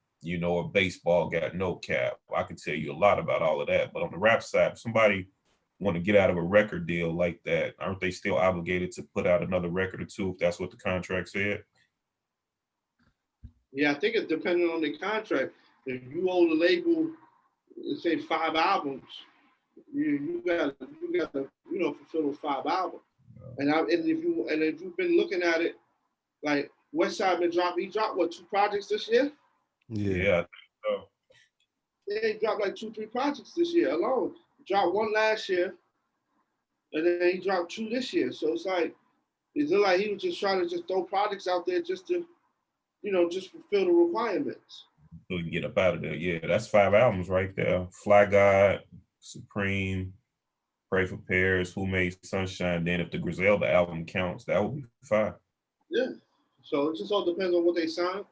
or baseball got no cap. I can tell you a lot about all of that. But on the rap side, if somebody want to get out of a record deal like that, aren't they still obligated to put out another record or two if that's what the contract said? Yeah, I think it's depending on the contract. If you owe the label, let's say 5 albums, you got to fulfill those 5 albums. And if you've been looking at it, like Westside he dropped what, 2 projects this year? Yeah, I think so. Yeah, he dropped like 2, 3 projects this year alone. He dropped 1 last year, and then he dropped 2 this year. So it's like like he was just trying to just throw projects out there just to just fulfill the requirements. So you can get up out of there. Yeah, that's 5 albums right there. Fly God, Supreme, Pray for Paris, Who Made Sunshine. Then if the Griselda album counts, that would be 5. Yeah. So it just all depends on what they sign.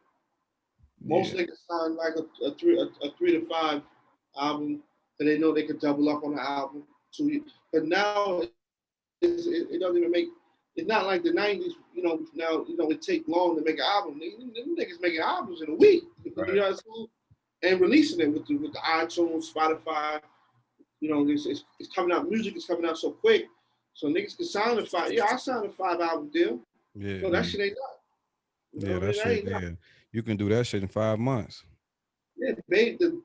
Most niggas sign like a 3 to 5 album, so they know they could double up on the album. But now it doesn't even make. It's not like the '90s. Now it take long to make an album. Them niggas making albums in a week. Right. You know what I'm saying? And releasing it with the iTunes, Spotify. It's coming out. Music is coming out so quick, so niggas can sign a 5. Yeah, I signed a 5 album deal. Yeah, So that shit ain't nothing. yeah, that shit. Yeah, you can do that shit in 5 months. Yeah,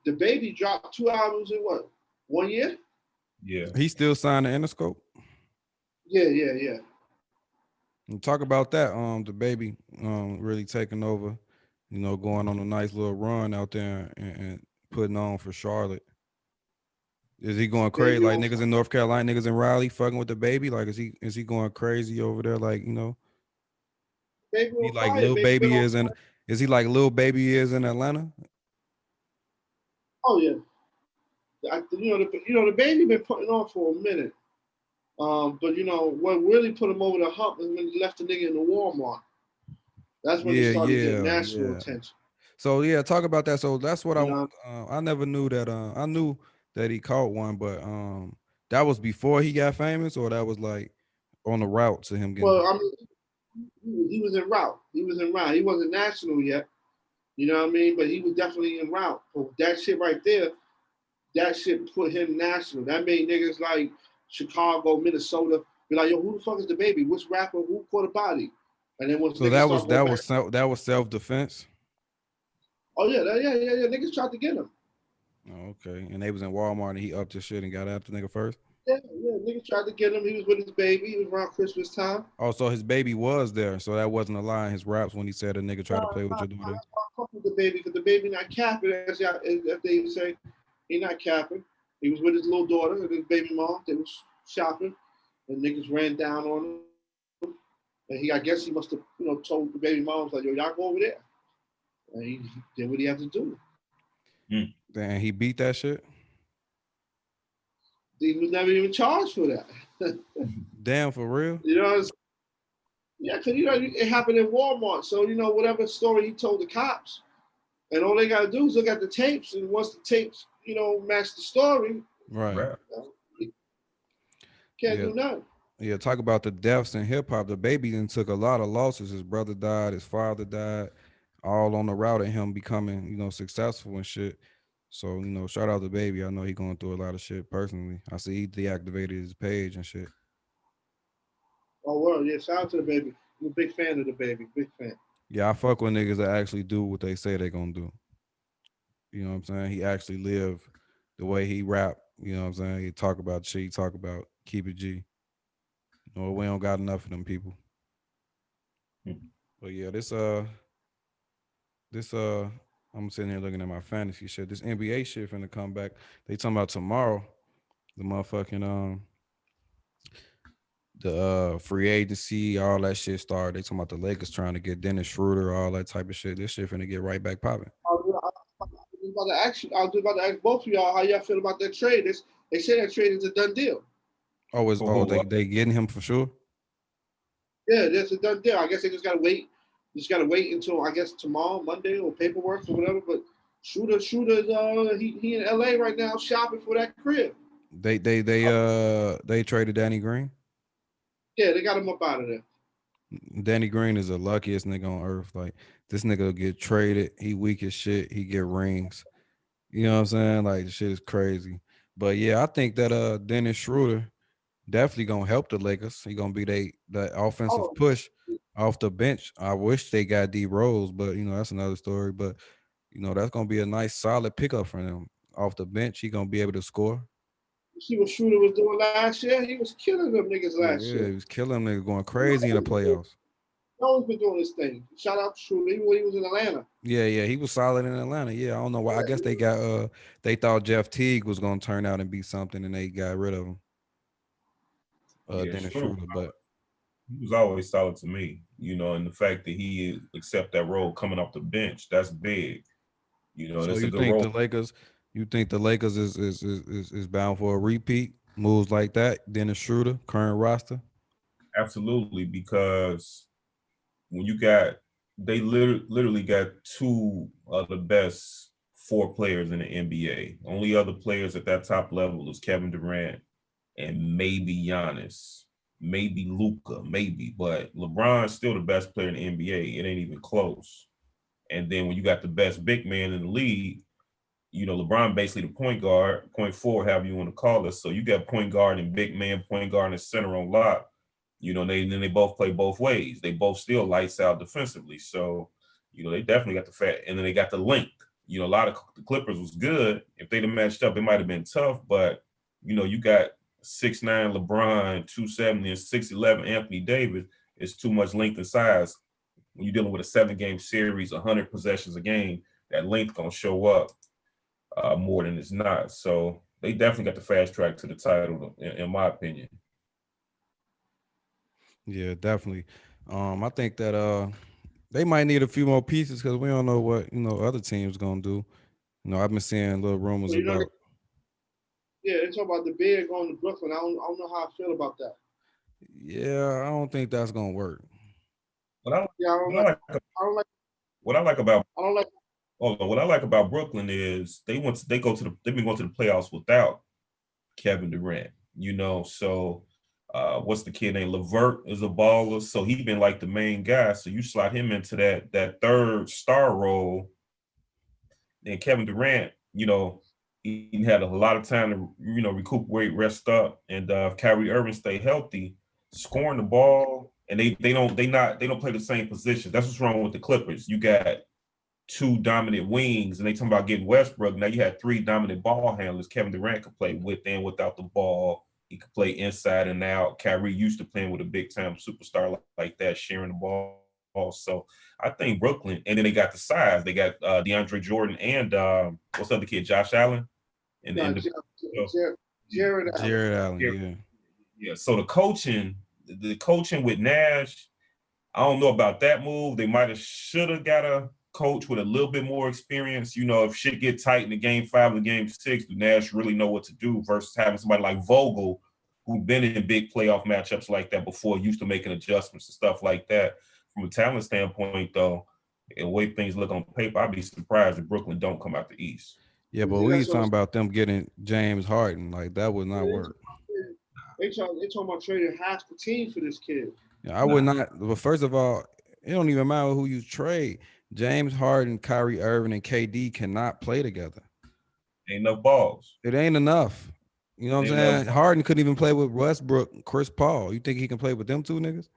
the baby dropped 2 albums in what, 1 year? Yeah. He still signed the Interscope. Yeah. And talk about that. The baby really taking over. Going on a nice little run out there and putting on for Charlotte. Is he going crazy like niggas in North Carolina, niggas in Raleigh fucking with the baby? Like is he going crazy over there? Like Baby he on like fire. Lil Baby is in. Is he like Lil Baby is in Atlanta? Oh yeah. The baby been putting on for a minute. But what really put him over the hump is when he left the nigga in the Walmart. That's when he started getting national attention. So yeah, talk about that. So that's what I never knew that. I knew that he caught one, but that was before he got famous, or that was like on the route to him getting. Well, I mean, he was en route. He wasn't national yet. You know what I mean? But he was definitely en route. But that shit right there, that shit put him national. That made niggas like Chicago, Minnesota be like, yo, who the fuck is the baby? Which rapper? Who caught a body? And then once So niggas start going back, that was self-defense. oh yeah, yeah. Niggas tried to get him. Oh, okay. And they was in Walmart and he upped his shit and got after nigga first. Yeah, niggas tried to get him. He was with his baby. He was around Christmas time. Oh, so his baby was there. So that wasn't a lie in his raps when he said a nigga tried to play with your daughter. I fuck with the baby because the baby not capping, as they say. He not capping. He was with his little daughter and his baby mom. They was shopping, and niggas ran down on him. And I guess he must have, told the baby moms like, yo, y'all go over there. And he did what he had to do. Then he beat that shit. He was never even charged for that. Damn, for real? Yeah, because it happened in Walmart. So whatever story he told the cops, and all they gotta do is look at the tapes, and once the tapes, match the story, Right. Can't do nothing. Yeah, talk about the deaths in hip hop. The baby then took a lot of losses. His brother died, his father died, all on the route of him becoming, successful and shit. So, shout out to baby. I know he going through a lot of shit personally. I see he deactivated his page and shit. Oh, well, yeah, shout out to the baby. I'm a big fan of the baby. Big fan. Yeah, I fuck with niggas that actually do what they say they gonna do. You know what I'm saying? He actually lived the way he rap. You know what I'm saying? He talk about shit, he talk about keep it G. We don't got enough of them people. But yeah, I'm sitting here looking at my fantasy shit. This NBA shit finna come back. They talking about tomorrow, the motherfucking the free agency, all that shit started. They talking about the Lakers trying to get Dennis Schroeder, all that type of shit. This shit finna get right back popping. I was about to ask both of y'all how y'all feel about that trade. They say that trade is a done deal. They getting him for sure? Yeah, that's a done deal. I guess they just gotta wait. Just gotta wait until I guess tomorrow, Monday, or paperwork or whatever. But Shooter, he in LA right now shopping for that crib. They traded Danny Green. Yeah, they got him up out of there. Danny Green is the luckiest nigga on earth. Like, this nigga will get traded. He weak as shit. He get rings. You know what I'm saying? Like, the shit is crazy. But yeah, I think that Dennis Schroeder definitely gonna help the Lakers. He gonna be the offensive push off the bench. I wish they got D Rose, but that's another story. But that's gonna be a nice solid pickup for them. Off the bench, he gonna be able to score. You see what Shooter was doing last year? He was killing them niggas last year. Yeah, he was killing them niggas, going crazy in the playoffs. He's always been doing this thing. Shout out to Shooter, even when he was in Atlanta. Yeah, he was solid in Atlanta. Yeah, I don't know why. I guess they thought Jeff Teague was gonna turn out and be something, and they got rid of him. Dennis Schroeder, but he was always solid to me, and the fact that he accept that role coming off the bench, that's big. So you think the Lakers is bound for a repeat? Moves like that, Dennis Schroeder, current roster? Absolutely, because when they literally got two of the best 4 players in the NBA. Only other players at that top level is Kevin Durant and maybe Giannis, maybe Luka, but LeBron's still the best player in the NBA. It ain't even close. And then when you got the best big man in the league, LeBron basically the point guard, point forward, however you want to call it. So you got point guard and big man, point guard and center on lock. They both play both ways. They both still lights out defensively. So, they definitely got the fat. And then they got the length. A lot of the Clippers was good. If they'd have matched up, it might have been tough. But, you got 6'9" LeBron, 270, and 6'11" Anthony Davis. It's too much length and size. When you're dealing with a 7-game series, 100 possessions a game, that length going to show up more than it's not. So they definitely got the fast track to the title, in my opinion. Yeah, definitely. I think that they might need a few more pieces because we don't know what other teams gonna do. I've been seeing little rumors about. Yeah, they talk about the bid going to Brooklyn. I don't know how I feel about that. Yeah, I don't think that's gonna work. What I like about Brooklyn is they've been going to the playoffs without Kevin Durant. So what's the kid named? LeVert is a baller, so he been like the main guy. So you slot him into that third star role. Then Kevin Durant, he had a lot of time to recuperate, rest up, and if Kyrie Irving stay healthy, scoring the ball, and they don't play the same position. That's what's wrong with the Clippers. You got two dominant wings, and they talking about getting Westbrook. Now you had three dominant ball handlers. Kevin Durant could play with and without the ball. He could play inside and out. Kyrie used to playing with a big time superstar like that, sharing the ball. So I think Brooklyn, and then they got the size. They got DeAndre Jordan and what's the other kid, Josh Allen, and Jared Allen, yeah. So the coaching with Nash, I don't know about that move. They might have should have got a coach with a little bit more experience. If shit get tight in the game 5 or game 6, do Nash really know what to do versus having somebody like Vogel, who's been in big playoff matchups like that before, used to making adjustments and stuff like that. From a talent standpoint, though, and the way things look on paper, I'd be surprised if Brooklyn don't come out the East. Yeah, but we talking about them getting James Harden. Like, that would not work. They talking about trading half the team for this kid. Yeah, I would not. But first of all, it don't even matter who you trade. James Harden, Kyrie Irving, and KD cannot play together. Ain't no balls. It ain't enough. You know what I'm saying? Harden couldn't even play with Westbrook, Chris Paul. You think he can play with them two niggas?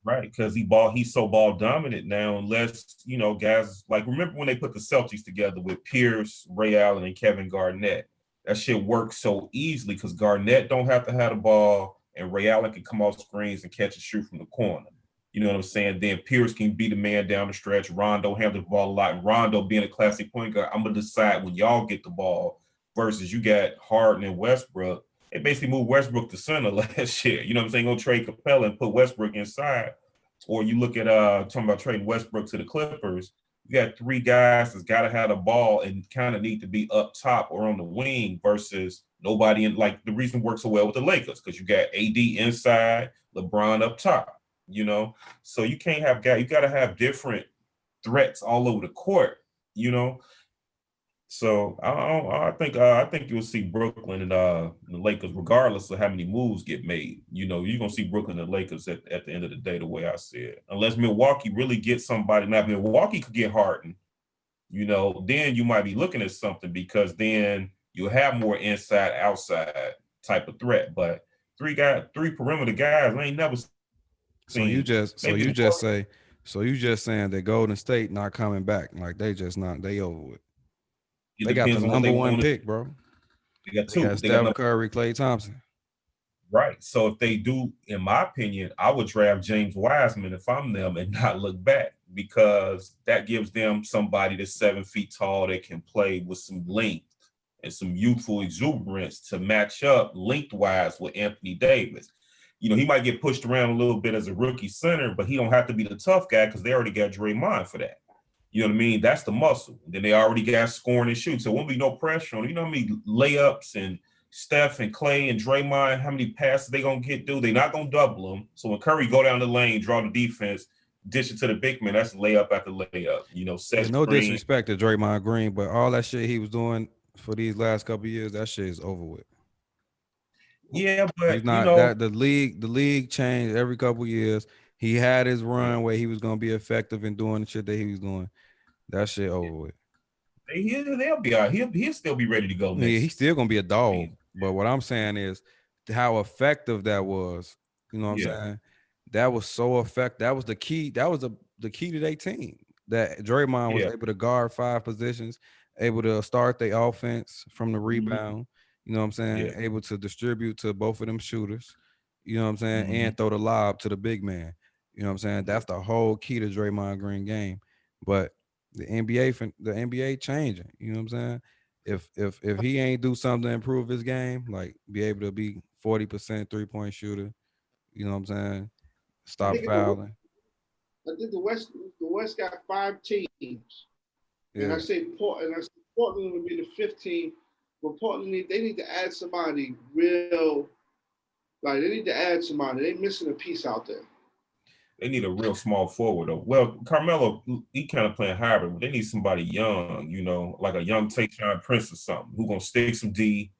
Right, because he's so ball dominant now, unless, guys like, remember when they put the Celtics together with Pierce, Ray Allen, and Kevin Garnett? That shit works so easily because Garnett don't have to have the ball, and Ray Allen can come off screens and catch and shoot from the corner. You know what I'm saying? Then Pierce can be the man down the stretch. Rondo handle the ball a lot. And Rondo being a classic point guard, I'm going to decide when y'all get the ball versus you got Harden and Westbrook. They basically moved Westbrook to center last year. You know what I'm saying? Go trade Capella and put Westbrook inside. Or you look at talking about trading Westbrook to the Clippers. You got 3 guys that's got to have the ball and kind of need to be up top or on the wing versus nobody in. Like, the reason it works so well with the Lakers because you got AD inside, LeBron up top. So you can't have guys. You got to have different threats all over the court. So I think you'll see Brooklyn and the Lakers, regardless of how many moves get made. You're gonna see Brooklyn and the Lakers at the end of the day, the way I see it. Unless Milwaukee really gets somebody. Now, if Milwaukee could get Harden, then you might be looking at something because then you'll have more inside outside type of threat. But three perimeter guys, I ain't never seen. So you just saying that Golden State not coming back, like they over with. They got the number 1 pick, bro. They got 2. They got Steph Curry, Klay Thompson. Right. So if they do, in my opinion, I would draft James Wiseman if I'm them and not look back because that gives them somebody that's 7 feet tall that can play with some length and some youthful exuberance to match up lengthwise with Anthony Davis. He might get pushed around a little bit as a rookie center, but he don't have to be the tough guy because they already got Draymond for that. You know what I mean? That's the muscle. Then they already got scoring and shoot. So it won't be no pressure on, how many layups and Steph and Klay and Draymond, how many passes they going to get through? They're not going to double them. So when Curry go down the lane, draw the defense, dish it to the big man, that's layup after layup. No disrespect to Draymond Green, but all that shit he was doing for these last couple of years, that shit is over with. Yeah, but he's not that the league changed every couple of years. He had his run where he was going to be effective in doing the shit that he was doing. That shit over with. They'll be all right. He'll still be ready to go next. Yeah, he's still gonna be a dog. But what I'm saying is how effective that was. You know what I'm saying? That was so effective. That was the key. That was the key to their team. That Draymond was able to guard 5 positions, able to start their offense from the rebound. You know what I'm saying? Yeah. Able to distribute to both of them shooters. You know what I'm saying? And throw the lob to the big man. You know what I'm saying? That's the whole key to Draymond Green game. But the NBA changing. You know what I'm saying? If he ain't do something to improve his game, like be able to be 40% 3-point shooter, you know what I'm saying? Stop fouling. I think the West got 5 teams. Yeah. And I say Portland would be the 5th team. But Portland they need to add somebody real. Like they need to add somebody. They missing a piece out there. They need a real small forward though. Well, Carmelo, he kind of playing hybrid, but they need somebody young, like a young Tayshaun Prince or something, who gonna stick some D,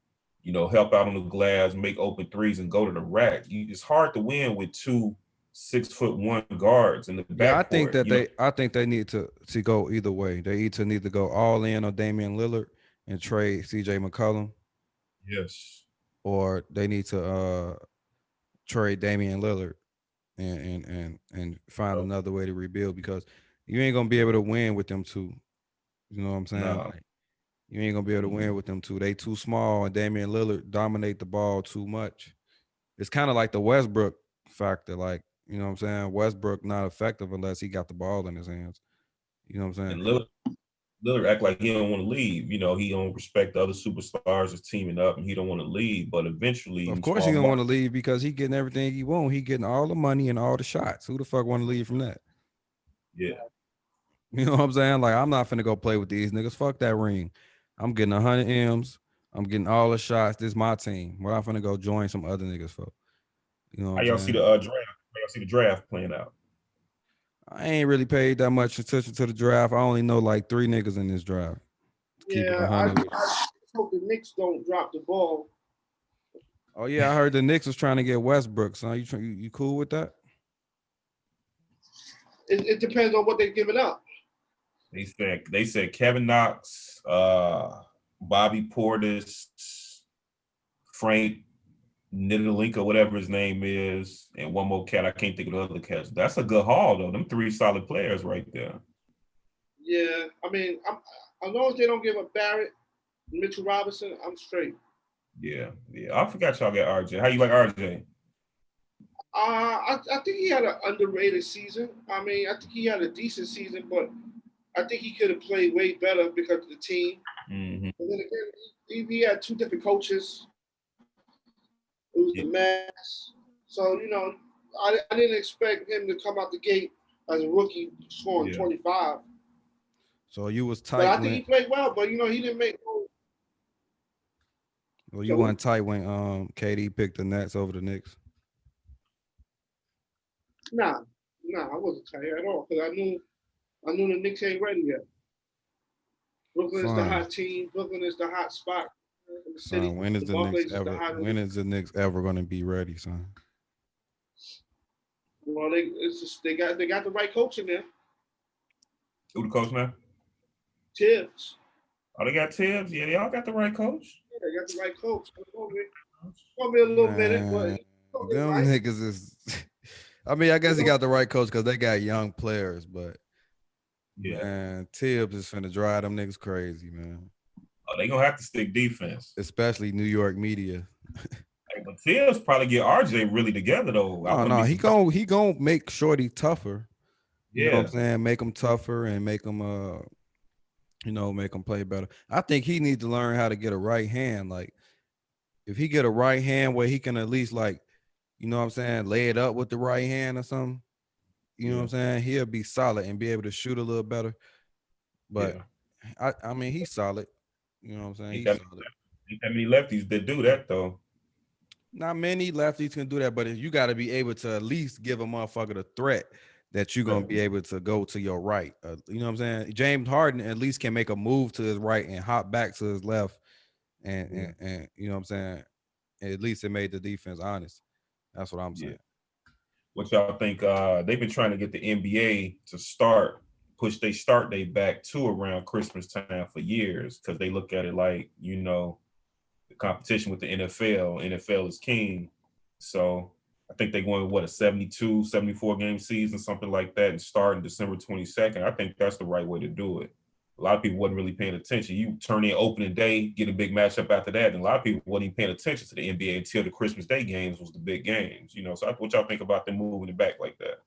help out on the glass, make open threes, and go to the rack. It's hard to win with 2 6'1" guards in the backcourt. Yeah, I think they need to go either way. They either need to go all in on Damian Lillard and trade CJ McCollum, Yes. or they need to trade Damian Lillard and find Oh, another way to rebuild, because you ain't gonna be able to win with them two. You know what I'm saying? no. Like, you ain't gonna be able to win with them two. They too small, and Damian Lillard dominate the ball too much. It's kind of like the Westbrook factor. Like, you know what I'm saying? Westbrook not effective unless he got the ball in his hands. You know what I'm saying? And Lillard act like he don't want to leave. You know, he don't respect the other superstars that's teaming up, and he don't want to leave. But eventually, Of in course he small don't want to market, leave because he getting everything he want. He getting all the money and all the shots. Who the fuck want to leave from that? yeah, You know what I'm saying? Like, I'm not finna go play with these niggas. Fuck that ring. I'm getting 100 M's. I'm getting all the shots. This is my team. What I'm finna go join some other niggas for? You know what how I'm y'all see saying? the draft? How y'all see the draft playing out? I ain't really paid that much attention to the draft. I only know like 3 niggas in this draft. To keep it Yeah, I 100 with you. hope the Knicks don't drop the ball. Oh yeah, I heard the Knicks was trying to get Westbrook. So you cool with that? It depends on what they're giving up. They said Kevin Knox, Bobby Portis, Frank Nidalinka, whatever his name is, and one more cat. I can't think of the other cats. That's a good haul though. Them 3 solid players right there. Yeah, I mean, as long as they don't give up Barrett, Mitchell Robinson, I'm straight. Yeah. I forgot y'all got RJ. How you like RJ? I think he had an underrated season. I mean, I think he had a decent season, but I think he could have played way better because of the team. Mm-hmm. And then again, he had 2 different coaches. It was Yeah. the mess. So, I didn't expect him to come out the gate as a rookie scoring 25. So you was But tight I think he when played well, but, he didn't make no. well, you weren't tight when KD picked the Nets over the Knicks. Nah, I wasn't tired at all because I knew the Knicks ain't ready yet. Brooklyn is the hot team. Brooklyn is the hot spot in the city. Son, when is the Knicks ever? When is the Knicks ever gonna be ready, son? Well, they got the right coach in there. Who the coach now? Tibbs. Oh, they got Tibbs. Yeah, they all got the right coach. Yeah, they got the right coach. It's gonna be a little minute, but them right. niggas is. I mean, I guess he got the right coach because they got young players, but man, Tibbs is finna drive them niggas crazy, man. Oh, they gonna have to stick defense, especially New York media. But Tibbs probably get RJ really together though. No, he gon' make Shorty tougher. You know what I'm Yeah. saying? Make him tougher and make him make him play better. I think he needs to learn how to get a right hand. Like, if he get a right hand where he can at least, like, you know what I'm saying, lay it up with the right hand or something. You know what I'm saying? He'll be solid and be able to shoot a little better. But I mean, he's solid. You know what I'm saying? He's solid. Ain't that many lefties that do that though. Not many lefties can do that, but you got to be able to at least give a motherfucker the threat that you're gonna be able to go to your right. You know what I'm saying? James Harden at least can make a move to his right and hop back to his left, and you know what I'm saying? At least it made the defense honest. That's what I'm saying. What y'all think? They've been trying to get the NBA to push they start date back to around Christmas time for years because they look at it like, the competition with the NFL. NFL is king. So I think they're going with a 72, 74 game season, something like that, and starting December 22nd. I think that's the right way to do it. A lot of people wasn't really paying attention. You turn in opening day, get a big matchup after that, and a lot of people wasn't even paying attention to the NBA until the Christmas Day games was the big games. So what y'all think about them moving it back like that?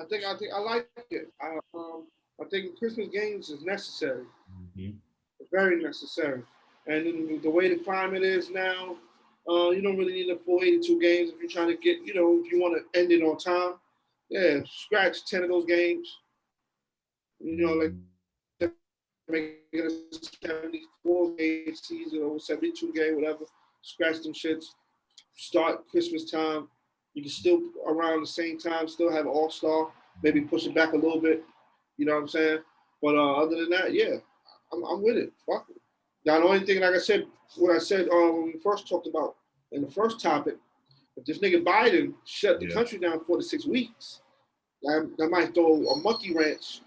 I think I like it. I think Christmas games is necessary. Mm-hmm. Very necessary. And the way the climate is now, you don't really need a full 82 games if you're trying to get, if you want to end it on time. Yeah, scratch 10 of those games. Like make it a 74 game season or 72 game, whatever. Scratch them shits. Start Christmas time. You can still around the same time still have All-Star. Maybe push it back a little bit. You know what I'm saying? But other than that, yeah, I'm with it. Fuck it. Now the only thing, like I said, what I said when we first talked about in the first topic, if this nigga Biden shut the country down 4 to 6 weeks, that might throw a monkey wrench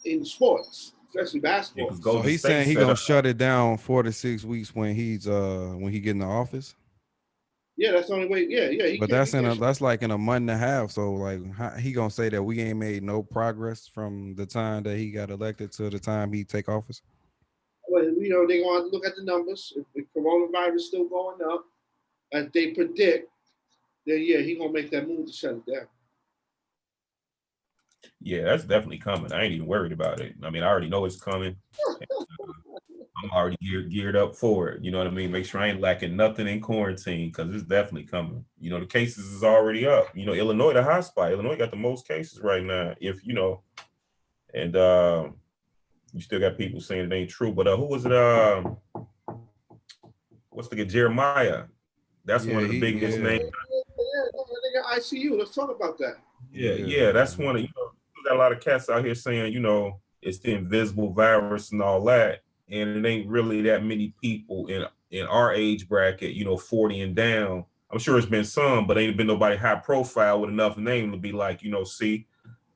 in sports. especially basketball. Because So Golden he's State saying he set gonna up. shut it down 4 to 6 weeks when he get in the office. Yeah, that's the only way. Yeah, yeah. But that's like in a month and a half. So like how, he gonna say that we ain't made no progress from the time that he got elected to the time he take office? Well, you know, they're going to look at the numbers. If the coronavirus is still going up, as they predict, then yeah, he's gonna make that move to shut it down. Yeah, that's definitely coming. I ain't even worried about it. I mean, I already know it's coming. I'm already geared up for it. You know what I mean? Make sure I ain't lacking nothing in quarantine because it's definitely coming. You know, the cases is already up. You know, Illinois, the hot spot. Illinois got the most cases right now. If you know, and you still got people saying it ain't true. But who was it? What's the Jeremiah? That's Yeah, one of the biggest names. They got ICU. Let's talk about that. Yeah. That's one of, you know, we got a lot of cats out here saying, you know, it's the invisible virus and all that. And it ain't really that many people in our age bracket, you know, 40 and down. I'm sure it's been some, but ain't been nobody high profile with enough name to be like, you know, see,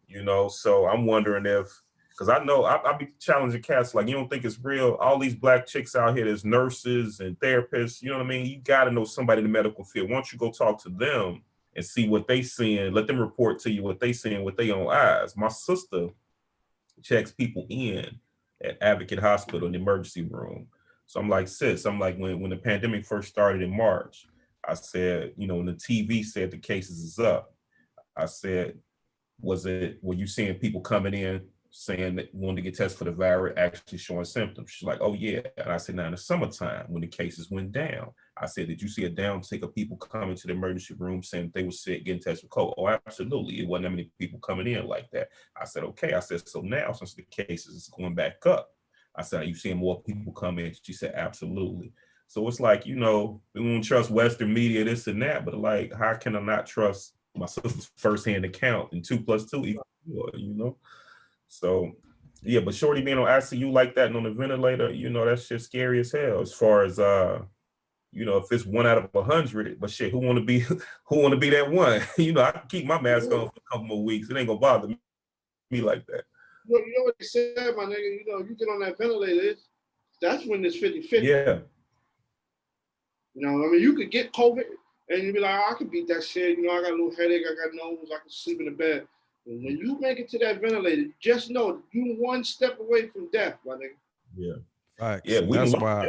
you know. So I'm wondering if, because I know I'll be challenging cats like, you don't think it's real? All these black chicks out here, there's nurses and therapists, you know what I mean? You got to know somebody in the medical field. Once you go talk to them and see what they seeing, let them report to you what they seeing with their own eyes. My sister checks people in at Advocate Hospital in the emergency room. So I'm like, sis, I'm like, when the pandemic first started in March, I said, you know, when the TV said the cases is up, I said, were you seeing people coming in saying that wanted to get tested for the virus, actually showing symptoms? She's like, oh yeah. And I said, now in the summertime, when the cases went down, I said, did you see a downtick of people coming to the emergency room saying they were sick, getting tested for COVID? Oh, absolutely. It wasn't that many people coming in like that. I said, okay. I said, so now since the cases is going back up, I said, are you seeing more people come in? She said, absolutely. So it's like, you know, we won't trust Western media, this and that, but like, how can I not trust my sister's firsthand account and 2 + 2 equals 4, you know? So yeah, but Shorty being on ICU like that and on the ventilator, you know, that shit's scary as hell as far as you know, if it's 1 out of 100, but shit, who want to be that one? You know, I can keep my mask on for a couple more weeks. It ain't gonna bother me like that. You know what they said, my nigga, you know, you get on that ventilator, that's when it's 50-50. Yeah. You know, I mean, you could get COVID and you'd be like, oh, I can beat that shit. You know, I got a little headache, I got nose, I can sleep in the bed. And when you make it to that ventilator, just know you 1 step away from death, my nigga. Yeah. Facts. Yeah, we that's lost why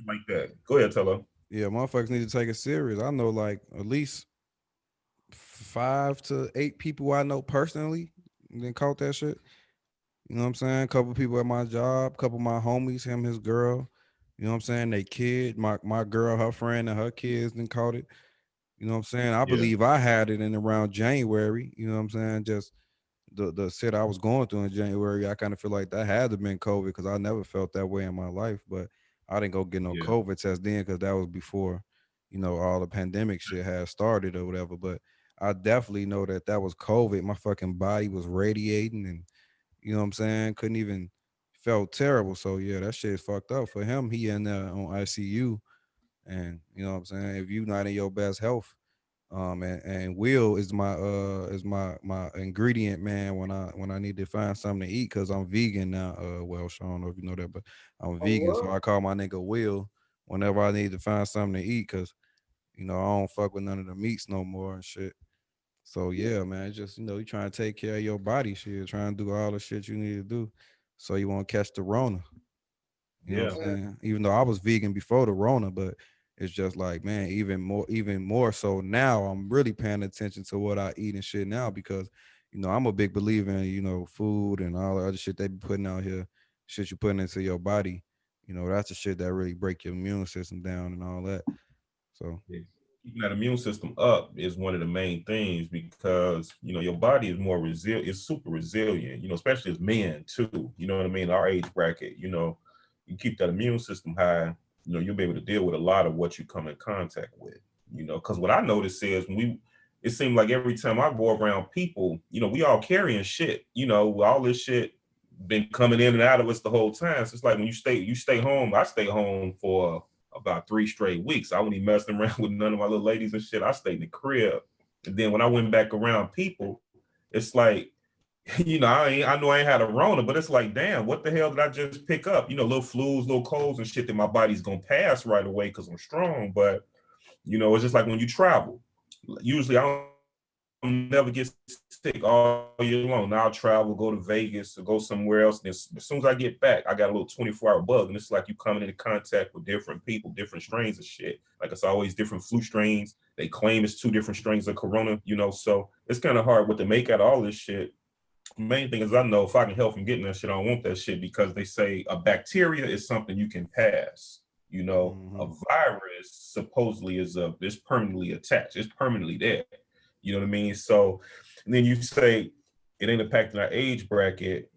like that. Go ahead, Tello. yeah, motherfuckers need to take it serious. I know like at least 5 to 8 people I know personally then caught that shit. You know what I'm saying? A couple people at my job, couple of my homies, him, his girl. You know what I'm saying? They kid, my girl, her friend, and her kids then caught it. You know what I'm saying? I believe I had it in around January. You know what I'm saying? Just the shit I was going through in January, I kind of feel like that had to been COVID because I never felt that way in my life. But I didn't go get no COVID test then because that was before, you know, all the pandemic shit had started or whatever. But I definitely know that was COVID. My fucking body was radiating and, you know what I'm saying? Couldn't even, felt terrible. So yeah, that shit is fucked up for him. He in there on ICU. And you know what I'm saying? If you not in your best health, and Will is my ingredient man when I need to find something to eat because I'm vegan now. Welsh, I don't know if you know that, but I'm vegan, so I call my nigga Will whenever I need to find something to eat because you know I don't fuck with none of the meats no more and shit. So yeah, man, it's just you know you trying to take care of your body, shit, trying to do all the shit you need to do, so you won't catch the Rona. You know what I'm saying? Even though I was vegan before the Rona, but it's just like, man, even more so now I'm really paying attention to what I eat and shit now because, you know, I'm a big believer in, you know, food and all the other shit they be putting out here, shit you putting into your body. You know, that's the shit that really break your immune system down and all that. So keeping that immune system up is one of the main things because you know your body is more resilient, it's super resilient, you know, especially as men too, you know what I mean, our age bracket, you know, you keep that immune system high, you know, you'll be able to deal with a lot of what you come in contact with, you know, because what I noticed is it seemed like every time I go around people, you know, we all carrying shit, you know, all this shit been coming in and out of us the whole time. So it's like when you stay home, I stay home for about 3 straight weeks. I wasn't even messing around with none of my little ladies and shit. I stayed in the crib. And then when I went back around people, it's like you know, I know I ain't had a Rona, but it's like, damn, what the hell did I just pick up? You know, little flus, little colds and shit that my body's gonna pass right away because I'm strong. But you know, it's just like when you travel. Usually, I don't never get sick all year long. Now I'll travel, go to Vegas, or go somewhere else. And as soon as I get back, I got a little 24-hour bug, and it's like you coming into contact with different people, different strains of shit. Like it's always different flu strains. They claim it's 2 different strains of corona. You know, so it's kind of hard what to make out of all this shit. Main thing is I know if I can help from getting that shit, I don't want that shit because they say a bacteria is something you can pass. You know, a virus supposedly is permanently attached. It's permanently there. You know what I mean? So, and then you say it ain't impacting our age bracket,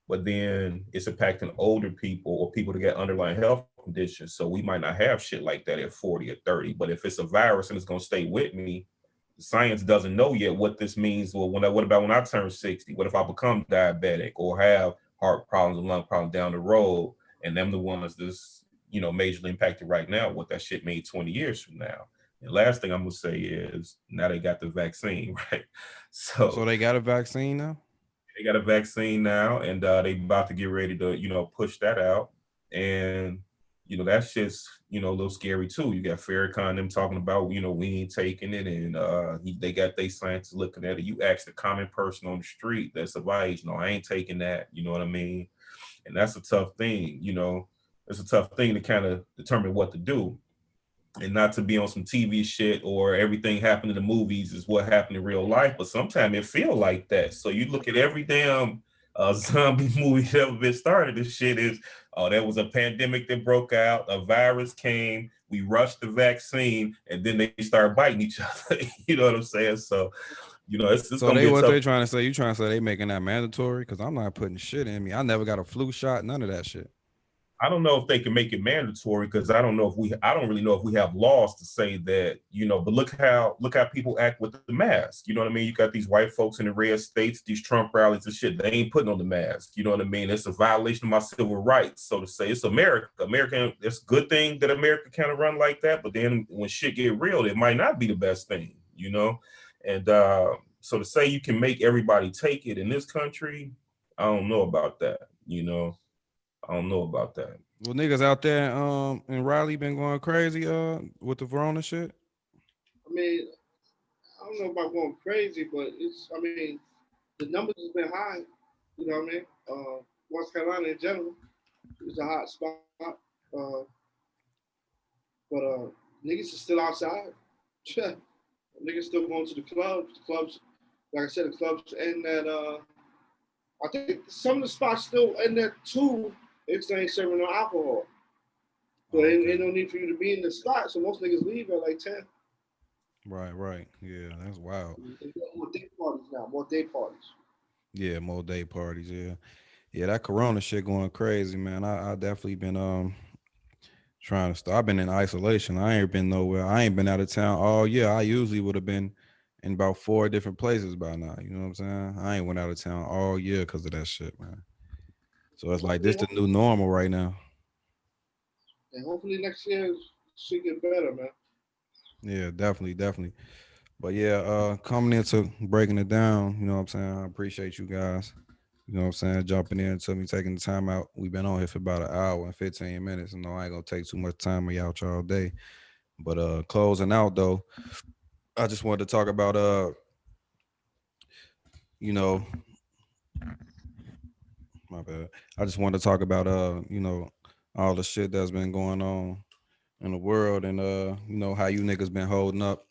but then it's impacting older people or people that get underlying health conditions. So we might not have shit like that at 40 or 30. But if it's a virus and it's gonna stay with me, science doesn't know yet what this means. Well, what about when I turn 60? What if I become diabetic or have heart problems and lung problems down the road? And them the ones that's, you know, majorly impacted right now, what that shit means 20 years from now. And last thing I'm gonna say is now they got the vaccine, right? So So they got a vaccine now? they got a vaccine now, and they about to get ready to, you know, push that out. And you know that shit's, you know, a little scary too. You got Farrakhan them talking about, you know, we ain't taking it, and they got they scientists looking at it. You ask the common person on the street that's of our age, no, I ain't taking that. You know what I mean? And that's a tough thing. You know, it's a tough thing to kind of determine what to do and not to be on some TV shit or everything happened in the movies is what happened in real life. But sometimes it feel like that. So you look at every damn zombie movie that ever been started. This shit is, oh, there was a pandemic that broke out, a virus came, we rushed the vaccine, and then they start biting each other. You know what I'm saying? So, you know, it's So gonna they be a what tough. they trying to say? You trying to say they making that mandatory? Because I'm not putting shit in me. I never got a flu shot, none of that shit. I don't know if they can make it mandatory because I don't really know if we have laws to say that, you know, but look how people act with the mask. You know what I mean? You got these white folks in the red states, these Trump rallies and shit, they ain't putting on the mask. You know what I mean? It's a violation of my civil rights. So to say it's America. It's a good thing that America kind of run like that, but then when shit get real, it might not be the best thing, you know? And so to say you can make everybody take it in this country, I don't know about that, you know. I don't know about that. Well, niggas out there in Raleigh been going crazy with the Verona shit. I mean, I don't know about going crazy, but I mean, the numbers has been high. You know what I mean? North Carolina in general is a hot spot. But niggas is still outside. Niggas still going to the clubs. The clubs, like I said, the clubs end at I think some of the spots still end at 2 if they ain't serving no alcohol. So ain't no need for you to be in the spot. So most niggas leave at like 10. Right. Yeah, that's wild. They got more day parties now, more day parties. Yeah, more day parties. Yeah. That Corona shit going crazy, man. I definitely been trying to start. I've been in isolation. I ain't been nowhere. I ain't been out of town all year. I usually would have been in about 4 different places by now. You know what I'm saying? I ain't went out of town all year because of that shit, man. So it's like this the new normal right now. And hopefully next year should get better, man. Yeah, definitely. But yeah, coming into breaking it down, you know what I'm saying? I appreciate you guys. You know what I'm saying? Jumping in to me, taking the time out. We've been on here for about an hour and 15 minutes. You know, I ain't gonna take too much time of y'all all day. But closing out though, I just wanted to talk about you know, my bad. I just wanted to talk about you know, all the shit that's been going on in the world and you know, how you niggas been holding up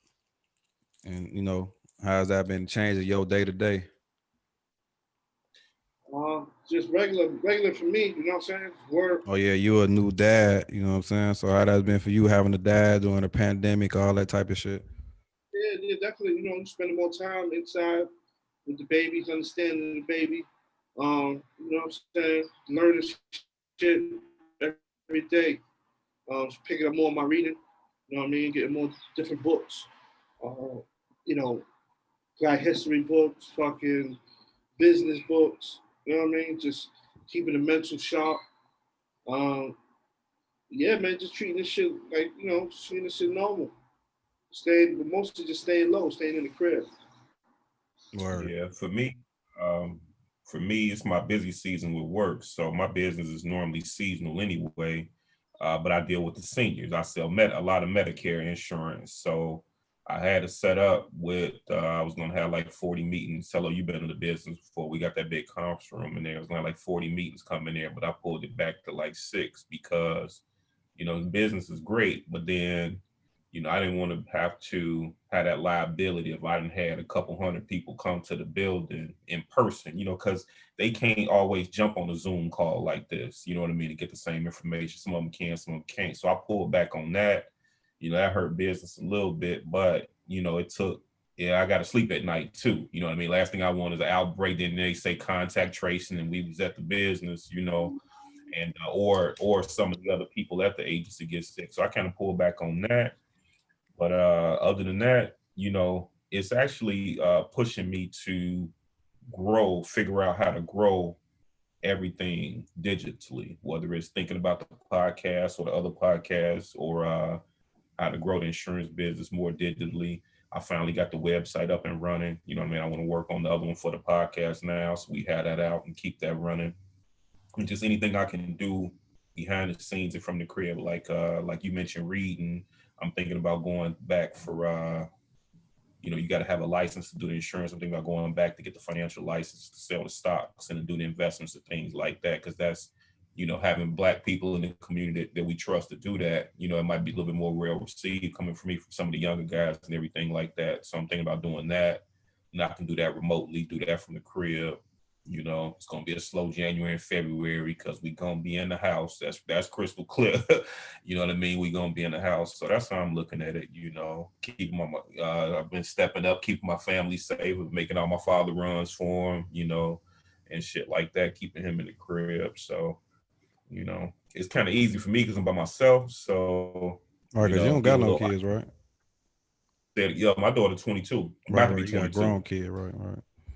and you know, how's that been changing your day to day? Just regular for me. You know what I'm saying? Work. Oh yeah, you a new dad, you know what I'm saying? So how that's been for you having a dad during the pandemic, all that type of shit. Yeah, definitely. You know, spending more time inside with the babies, understanding the baby. You know what I'm saying? Learning shit every day. Picking up more of my reading. You know what I mean? Getting more different books. Uh, you know, Black history books, fucking business books. You know what I mean? Just keeping the mental sharp. Um, yeah, man, just treating this shit like, just treating this shit normal. Staying, but mostly just staying low, staying in the crib. Word. Yeah, for me, um, for me, it's my busy season with work. So my business is normally seasonal anyway. But I deal with the seniors. I sell a lot of Medicare insurance. So I had to set up with, I was going to have like 40 meetings. Tello, you've been in the business before. We got that big conference room in there. It was going to like 40 meetings coming there, but I pulled it back to like 6 because, the business is great, but then, I didn't want to have that liability if I didn't had a couple hundred people come to the building in person, because they can't always jump on a Zoom call like this, you know what I mean, to get the same information. Some of them can, some of them can't. So I pulled back on that. That hurt business a little bit, but, it took, I got to sleep at night too. You know what I mean? Last thing I want is an outbreak. Then they say contact tracing and we was at the business, and or some of the other people at the agency get sick. So I kind of pulled back on that. But other than that, it's actually pushing me to figure out how to grow everything digitally, whether it's thinking about the podcast or the other podcasts or how to grow the insurance business more digitally. I finally got the website up and running. You know what I mean? I want to work on the other one for the podcast now. So we had that out and keep that running. And just anything I can do behind the scenes and from the crib, like you mentioned reading. I'm thinking about going back for, you got to have a license to do the insurance. I'm thinking about going back to get the financial license to sell the stocks and to do the investments and things like that. Because that's, having Black people in the community that we trust to do that, it might be a little bit more well received coming from me, from some of the younger guys and everything like that. So I'm thinking about doing that. And I can do that remotely, do that from the crib. It's gonna be a slow January and February because we gonna be in the house. That's crystal clear. You know what I mean? We gonna be in the house. So that's how I'm looking at it. Keeping my I've been stepping up, keeping my family safe, making all my father runs for him, and shit like that, keeping him in the crib. So, it's kind of easy for me because I'm by myself. So, All right, because you don't got no kids, right? Yeah, my daughter 22, about to be 22. You got a grown kid, right?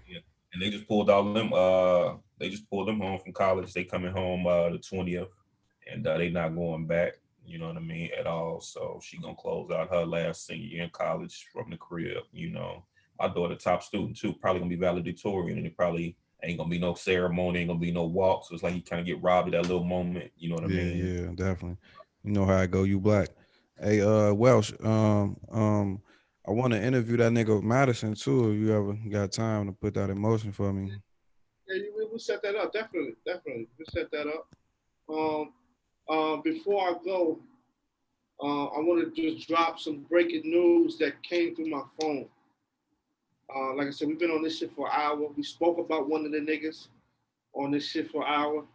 Yeah. And they just pulled all them. They just pulled them home from college. They coming home the 20th, and they not going back. You know what I mean, at all. So she gonna close out her last senior year in college from the crib. My daughter top student too. Probably gonna be valedictorian, and it probably ain't gonna be no ceremony, ain't gonna be no walk. So it's like you kind of get robbed of that little moment. You know what I mean? Yeah, definitely. You know how I go. You Black. Hey, Welsh. I want to interview that nigga Madison too. If you ever got time to put that in motion for me. Yeah, we'll set that up. Definitely. We'll set that up. Before I go, I want to just drop some breaking news that came through my phone. Like I said, we've been on this shit for an hour. We spoke about one of the niggas on this shit for an hour.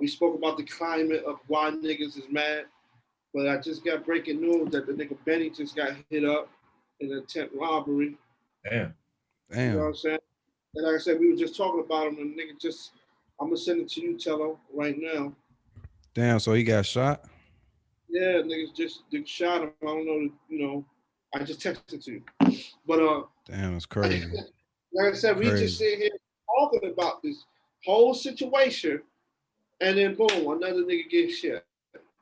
We spoke about the climate of why niggas is mad. But I just got breaking news that the nigga Benny just got hit up in an attempt robbery. Damn. You know what I'm saying? And like I said, we were just talking about him, and the nigga just, I'm gonna send it to you, Tello, right now. Damn, so he got shot? Yeah, niggas just shot him. I don't know, I just texted to you. But damn, it's crazy. Like I said, we just sit here talking about this whole situation, and then boom, another nigga gets shot.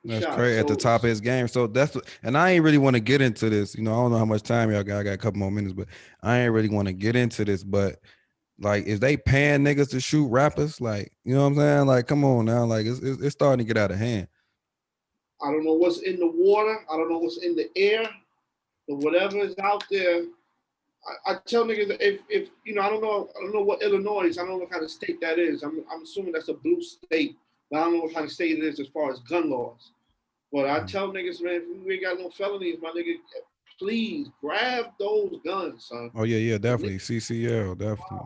That's crazy. At the top of his game. So and I ain't really want to get into this. I don't know how much time y'all got. I got a couple more minutes, but I ain't really want to get into this. But like, is they paying niggas to shoot rappers? Like, you know what I'm saying? Like, come on now. Like, it's starting to get out of hand. I don't know what's in the water. I don't know what's in the air. But whatever is out there, I tell niggas if I don't know what Illinois is. I don't know what kind of state that is. I'm assuming that's a blue state. But I don't know what kind of state it is as far as gun laws. But I tell niggas, man, if we ain't got no felonies, my nigga, please grab those guns, son. Oh yeah, definitely. CCL, definitely.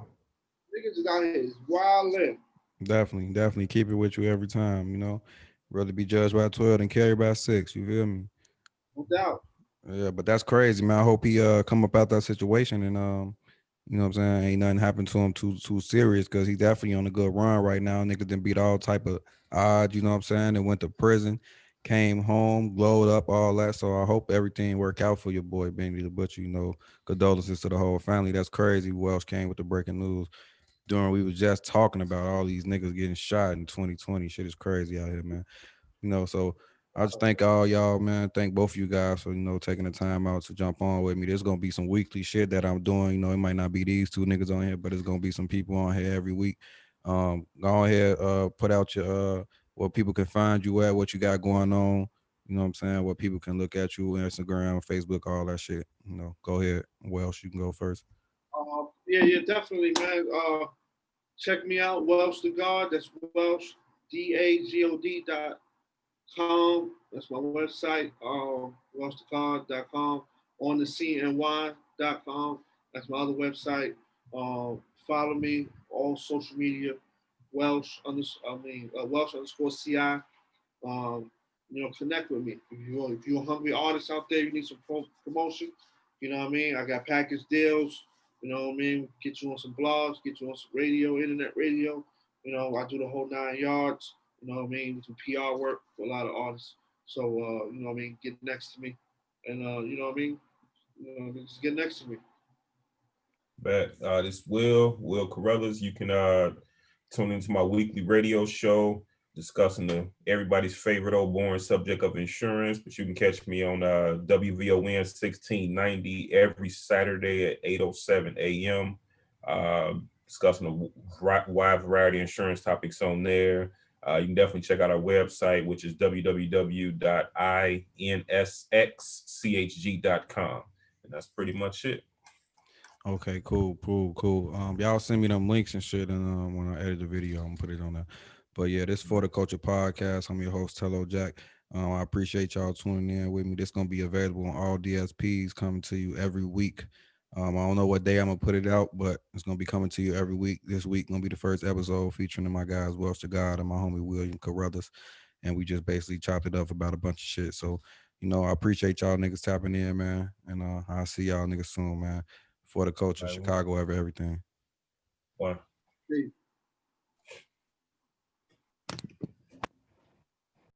Niggas is out here is wildin'. Definitely keep it with you every time, Rather be judged by 12 than carried by 6. You feel me? No doubt. Yeah, but that's crazy, man. I hope he come up out that situation and you know what I'm saying, ain't nothing happened to him too serious, because he's definitely on a good run right now. Niggas done beat all type of odds, you know what I'm saying, and went to prison, came home, glowed up, all that. So I hope everything work out for your boy Benny the Butcher. Condolences to the whole family. That's crazy. Welsh came with the breaking news during we was just talking about all these niggas getting shot in 2020. Shit is crazy out here, man. So I just thank all y'all, man. Thank both of you guys for, taking the time out to jump on with me. There's going to be some weekly shit that I'm doing. It might not be these two niggas on here, but it's going to be some people on here every week. Go ahead, put out your where people can find you at, what you got going on. You know what I'm saying? Where people can look at you, Instagram, Facebook, all that shit. You know, go ahead. Welsh, you can go first. Yeah, definitely, man. Check me out, Welsh Da God. That's Welsh DAGOD.com. That's my website. WelshDaGod.com. On the CNY.com. That's my other website. Follow me all social media. Welsh underscore CI. Um, connect with me. If you're a hungry artist out there, you need some promotion. You know what I mean? I got package deals. You know what I mean? Get you on some blogs, get you on some radio, internet radio. I do the whole 9 yards. You know what I mean? Some PR work for a lot of artists. So you know what I mean? Get next to me, and you know what I mean? Just get next to me. But this Will Carothers. You can tune into my weekly radio show discussing everybody's favorite old boring subject of insurance. But you can catch me on WVON 1690 every Saturday at 8:07 a.m. Discussing a wide variety of insurance topics on there. You can definitely check out our website, which is www.insxchg.com. And that's pretty much it. Okay, cool. Y'all send me them links and shit, and when I edit the video, I'm gonna put it on there. But yeah, this For the Culture podcast. I'm your host, Tello Jack. I appreciate y'all tuning in with me. This gonna be available on all DSPs, coming to you every week. I don't know what day I'm gonna put it out, but it's gonna be coming to you every week. This week gonna be the first episode featuring my guys Welsh Da God and my homie Will Carothers, and we just basically chopped it up about a bunch of shit. So, I appreciate y'all niggas tapping in, man, and I'll see y'all niggas soon, man. For the Culture, Right, Chicago, everything. one. Peace.